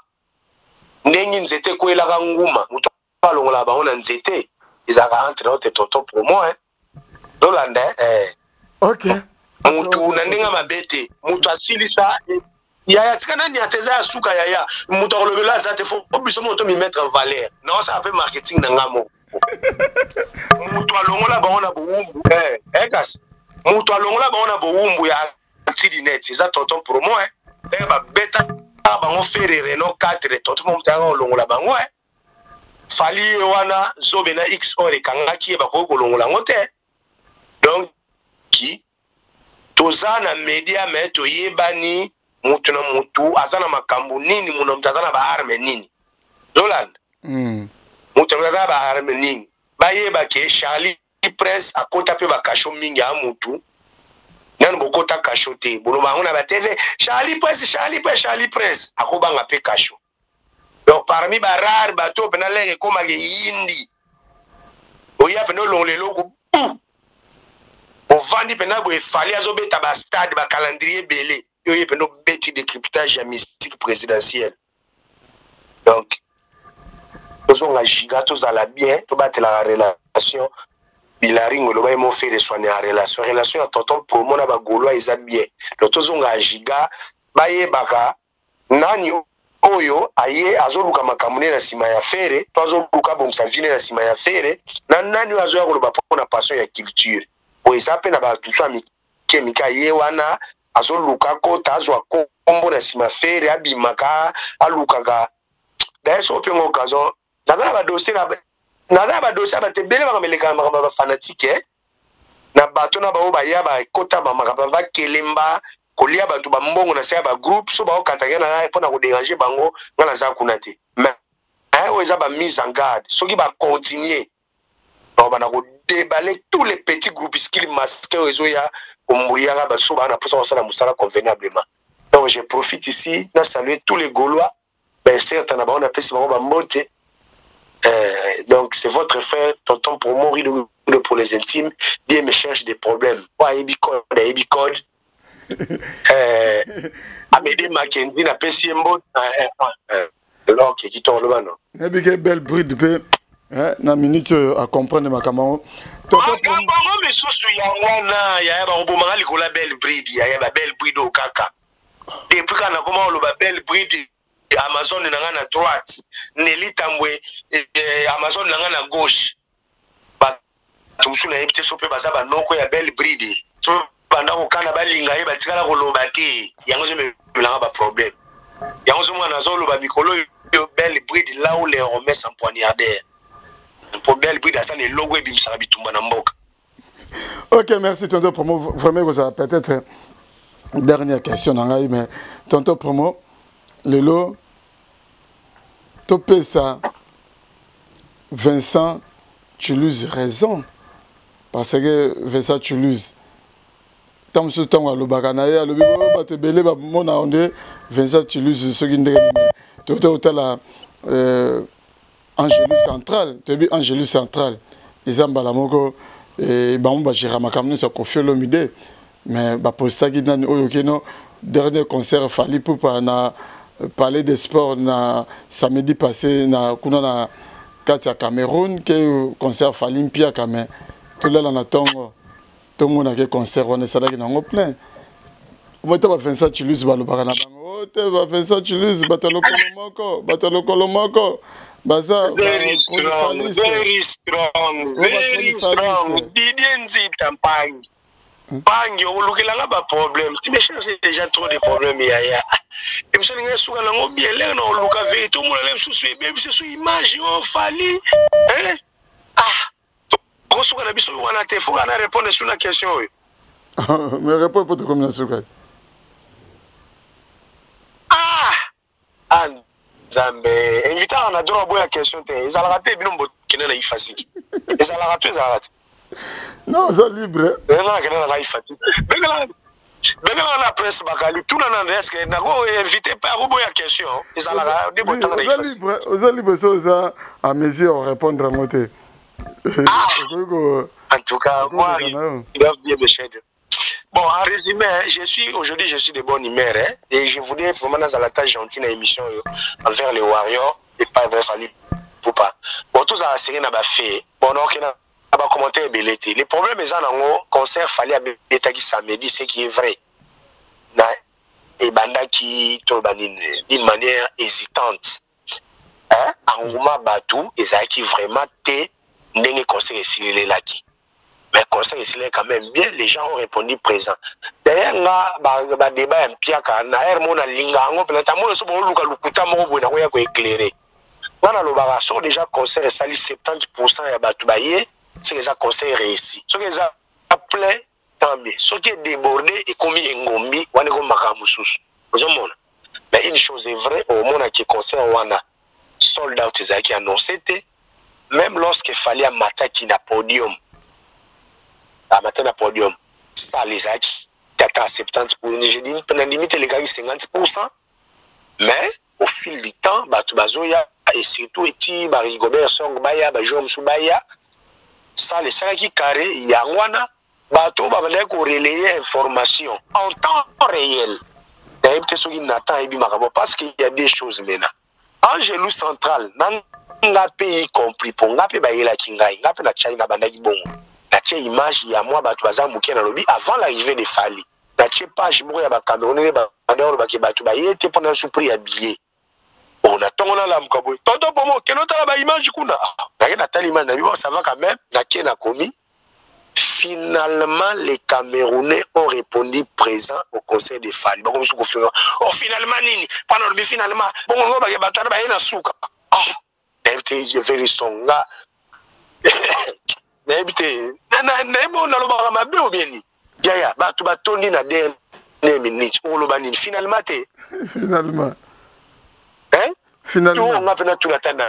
ndenge nzete kwela ka nguma muto balongola ba ona nzete izaka entre autres tonton pour moi dolanda OK mutu na ndenge mabete mutu asilisa ya tikana ni ateza ya suka ya mutu kolobela za te faut biso moto mi mettre en valeur non ça appelle marketing na ngamo mutu alongola ba ona boumbu kasi mutu alongola ba ona boumbu ya net c'est ça tonton pour moi et ba beta bango faire Renault 4 tonton mon tanga longola bango fali wana zobena x or kangaki ba ko longola ngote donc qui tozana media mais to yebani mutu na mutu azana makambo nini muno mtazana ba arme nini Roland mutu mtazana ba arme nini ba yeba ke Charlie Press akota pe ba kasho mingi a mutu nan bokota kachote boloba on a ba TV Charlie Press akobanga pe kacho donc parmi ba rare bato pena lenge koma ke yindi oya pena longelo ko o vandi pena bo fali azobeta ba stade ba calendrier belé oya pena beti décryptage mystique présidentiel donc osonga giga to zala bien to batela relation bilaringo loba mo fait de soigner en relation à tonton pour mon ba goloa isa bien le tozonga giga baye baka nani oyo aye azoluka makamune na sima ya fere to azoluka bomsa vine na sima ya fere na nani azoya koloba pona passion ya culture o isa pe na ba tusa mi kemika ye wana azoluka ko tazwa kombo na sima fere abimaka alukaka d'ailleurs pe ngo kazo nazala ba dossier naza ba dossier ba tebele ba meleka ba fanatique na bato na ba yaba kota ba makaba ba kelemba kolia bato ba mbongo na se ba groupe so ba okatanga na pona ko déranger bango ngana za kuna te mais o eza ba mise en garde soki ba continuer on va déballer tous les petits groupuscules masqués aux oya omuriaga ba so ba na posa ça la musala convenablement. Donc je profite ici de saluer tous les Gaulois ben certes on a appelé ça ba mbote. Donc c'est votre frère tonton pour mourir pour les intimes bien me cherche des problèmes pas ebicode Amédée Mackenzie na PCMbo alors qui tourne le bano et bien belle bride pe na minute à comprendre ma camarade tonton mais sous ya wana ya ba obomanga likola belle bride ya ba belle bride au kaka depuis kana comment le ba belle bride Amazon nanga na droite Nelly Tambwe Amazon nanga na gauche ba tumsu na ebite sope baza ba noko ya belle bride so banda ko kana balinga ye batikala ko loba te yango je me langa ba problème yango zo mwana zo loba mikolo yo belle bride là où les romains s'empoignardaient pour belle bride ça les logo et bimisara bitumba na mboka. OK, merci tonton promo vraiment vous avez peut-être dernière question nanga mais tonton promo lelo topé ça Vincent Toulouse raison parce que Vincent Toulouse tam so tango alobaka na ye alobi bato ebele bamona onde Vincent Toulouse soki ndenge toto otala Angélus Central toyebi Angélus Central eza mbala moko bango bagéra makambo nyonso ya Koffi Olomide mais bapostaki nani oyo keno dernier concert Fally Ipupa na Palais des Sports na samedi passé na kuna na kati ya Cameroun ke concert Fally Impia kame tolala na tongo tomona ke concert wana esalaki nango plein omota ba Vincent Toulouse balobaka na bango te ba Vincent Toulouse bato lokolo moko baza very strong Didier Nzita Mpangi Pangi olukelanga ba problème tu me cherches déjà trop de problèmes ya et monsieur ninga suka nango bien leng na oluka ve to mona lem susu ebe biso su image o Fally ko suka na biso wana te faut na répondre sur la question mais réponds pas comme na suka Nzambe invita na droit boya question te ezala te bino mbokina na ifasiki ezala te non, c'est libre. Bengala la presse bakali tout na ndeske na go invité pas rubo ya question ezala de botanga na ifasi aux libre ça à mesure répondre à moté en tout cas moi il doit bien me chercher. Bon, en résumé, je suis de bonne humeur et je voulais vraiment dans la tâche gentille dans l'émission envers les Warriors et pas vers Fally Ipupa. Bon, tout ça c'est na ba fait. Bon, donc on va commenter belleté. Les problèmes est en concert Fally Ipupa samedi, c'est qui est vrai. Na et banda qui d'une manière hésitante. Hein? Anguma Batou ezaki vraiment té ndenge concert est là qui. Mais conseil ici quand même bien, les gens ont répondu présent. D'ailleurs, là, débat un piaka, na mon linga, on peut notamment se bon luka lukuta mo bona ko ya ko éclairer. Wana lo baraso déjà conseil est sali 70% ya batu baye, c'est déjà conseil réussi. Ce que ça plein tant mieux. Ce qui est débordé et commis ngombi, wana ko makamususu. Vous mona. Mais une chose est vraie, au monde qui conseil wana sold out ezaki annoncé même lorsque fallait un matin qui n'a podium. À matin à podium, ça les a qui atteint 70%, je dis, pendant limite les gars 50%, mais au fil du temps, Batubazoya et surtout Eti, Rigobert Song Baya, Jom Subaya, ça les ça qui carré, Yangwana, Bato va venir relayer information en temps réel. D'ailleurs, peut-être ce qui n'attend et parce qu'il y a des choses maintenant. Angélus Central, n'a pays compris pour n'a pas la Kingai, n'a pas la China Bandagi Bon. La image il y a moi Batuaza Mouké dans le lobby avant l'arrivée de Fally. La page moi ya ba Camerounais ba bandeur ba ke batu ba yete pendant surpris habillé. On attend on a la mkaboy. Tonton pour moi keno ta ba image kuna. Na telle image na bi ça va quand même na qui na commis. Finalement les Camerounais ont répondu présent au conseil de Fally. Bon comme oh finalement nini pendant le finalement bon on ba ke batu ba yena suka. Je vais les songa. N'habite na bon na loba mabe obieni yaya batu batondi na der minutes olobani finalement te finalement hein finalement on a peine tout l'attendre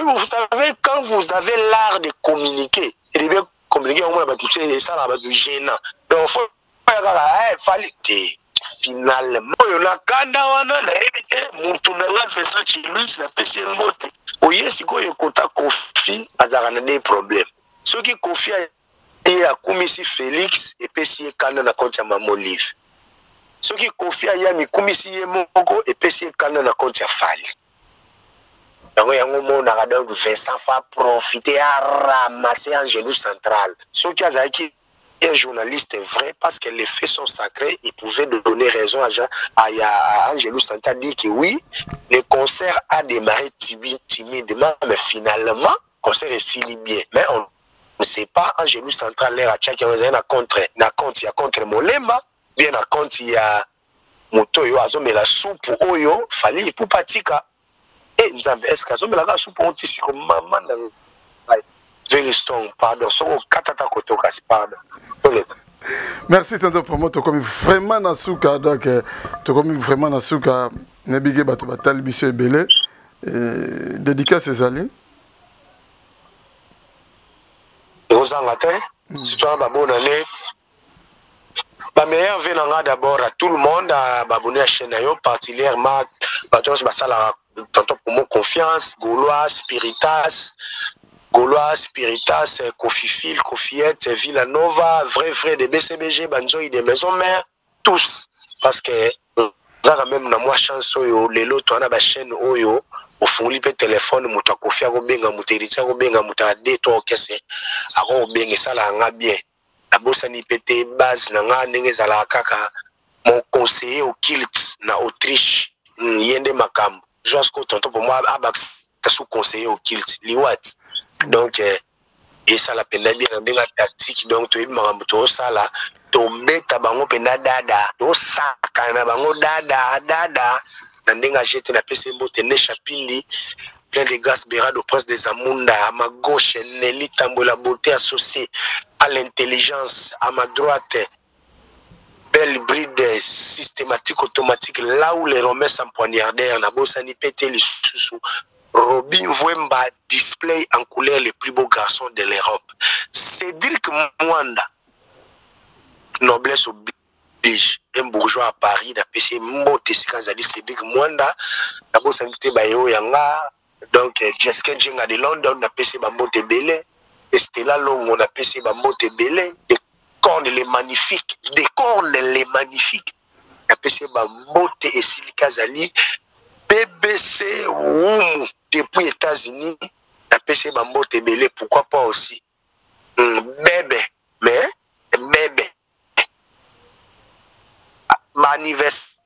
vous savez quand vous avez l'art de communiquer c'est bien communiquer au moins ba tout ça là ba du gênant donc faut fallait finalement on a kanda wana na mutu na la fait ça chez lui c'est la pese mote oye siko yekota Kofi azarana des problèmes ceux qui Kofi et à Kumisi Félix et pesi kanda na compte ya Mamolive ceux qui Kofi ya mi Kumisi moko et pesi kanda na compte ya Fali donc yango mona radon Vincent fa profiter à ramasser Angelou Central ceux qui azaki un journaliste vrai parce que les faits sont sacrés, il pouvait donner raison à Angelou Santa dit que oui, le concert a démarré timidement, mais finalement, le concert est fini bien. Mais on ne sait pas, Angelou Santa l'air à Tchak, il y a contre Molemba, bien à contre il y a Motoyo, mais la soupe Oyo, fallait pour Patika. Et nous avons est-ce que la soupe on dit comme maman. Very strong, pardon. Merci tonton promo to comme vraiment na souka donc to comme vraiment na souka nabige bato batal biso ebele dédicace ezali Rosangate si toi ba bonne année ba meilleur venanga d'abord à tout le monde à abonner à chaîne yo particulièrement bato ba sala tonton promo confiance Gaulois Spiritas Spiritas, Kofifil, Kofiette, Villanova, vrai de BCBG, Banjoy, des maisons mères, tous. Parce que nous avons même dans moi chance, les lots, on a ma chaîne, au fond, il peut téléphone, mouta Kofi, au benga, mouta Eritia, au benga, mouta déto, qu'est-ce que au benga, ça l'a bien. La bosse ni pété base, n'a n'engez la kaka, mon conseiller au Kilt, na Autriche, yende makam. Jusqu'au tonton pour moi, abax. Sous conseiller au kilt liwat donc et ça la peine bien bien tactique donc tu m'as ça là to beta bango pena dada to saka na bango dada na ndenga jete na pese mbote ne chapindi plein de grâce Berado prince des Amunda à ma gauche Nelly Tambola beauté associée à l'intelligence à ma droite belle bride systématique automatique là où les Romains s'empoignardèrent na bosani pété les sous Robin Wemba display en couleur les plus beaux garçons de l'Europe. Cédric Mwanda, noblesse oblige, un bourgeois à Paris, d'après Mbote Sikazali, Cédric Mwanda, d'abord sanité Bayo Yanga, donc Jessica Jenga de London, d'après Bambote Belé, Estella Long, on appelle Bambote Belé, des cornes les magnifiques, d'après Bambote et Silikazali, BBC Woumou. Depuis États-Unis, la PC Bambo Tébélé, pourquoi pas aussi bébé, mais bébé. Ma anniversaire,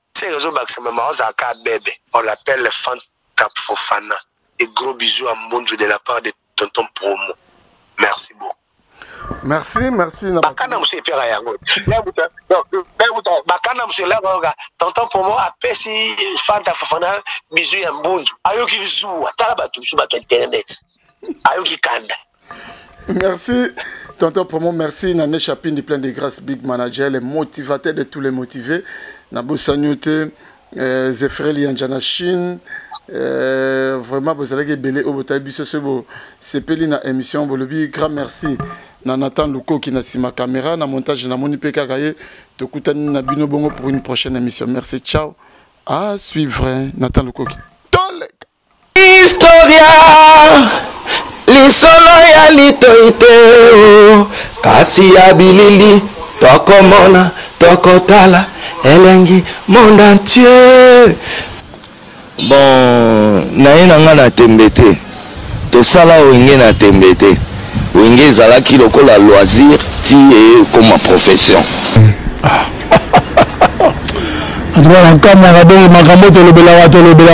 bébé. On l'appelle Fanta Fofana. Et gros bisous à Moundou de la part de tonton Promo. Merci beaucoup. Merci. Bakana monsieur Pierre Yango. Bakana monsieur Lagoga. Tonton Promo a pesi Fanta Fofana bisou ya mbundu. Ayoki zou atala batu sur bato internet. Ayoki kanda. Merci tonton Promo, merci Nané Chapin plein de grâce big manager les motivateurs de tous les motivés. Nabo Sanyote Zefreli Anjana Chine vraiment vous allez belé au botabi ce beau c'est peli na émission bolobi grand merci na Nathan Luko qui na sima caméra na montage na moni peka kaye to kutani na bino bongo pour une prochaine émission merci ciao à suivre Nathan Luko qui tole Historia lisolo ya litoite kasi ya bilili tokomona tokotala elengi monde entier bon naye nanga na tembete tosala wenge na tembete wenge ezalaki lokola loisir ti comme profession Adouala Kamara donc makambo tolobela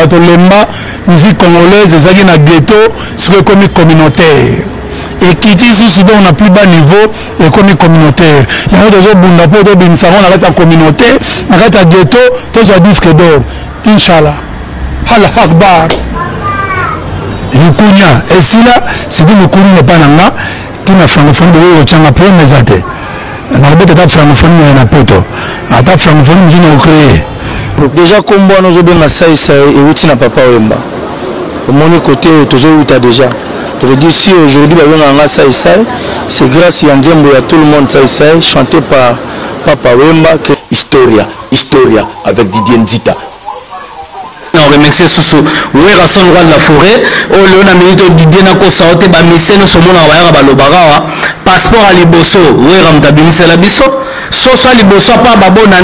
tolemba musique congolaise ezaki na ghetto siko comme communautaire et qui dit sous on n'a plus bas niveau et comme communautaire il y a des bunda po to binsango na kata communautaire na kata ghetto to so disque d'or inchallah hal akbar Yukunya et si là c'est dit le kuni n'est pas nanga tina francophone de changa premier zate nakobeta ata francophonie na poto ata francophonie mozina ocréé déjà kombo wana ozobenga saisa euti na papa Wemba omoni côté tozouta déjà. Je veux dire, si aujourd'hui, c'est grâce à Ndiembo et à tout le monde, chanté par Papa Wemba. Historia avec Didier Nzita. On remercie Soussou. Oui, Rasson roi de la forêt. Oh, Léon a milité Didier Nako Saote, Bamissé, nous sommes en Balobara. Passeport à Liboso. Oui, Ramtabini, c'est la biso. Sosa Liboso, pas Babona.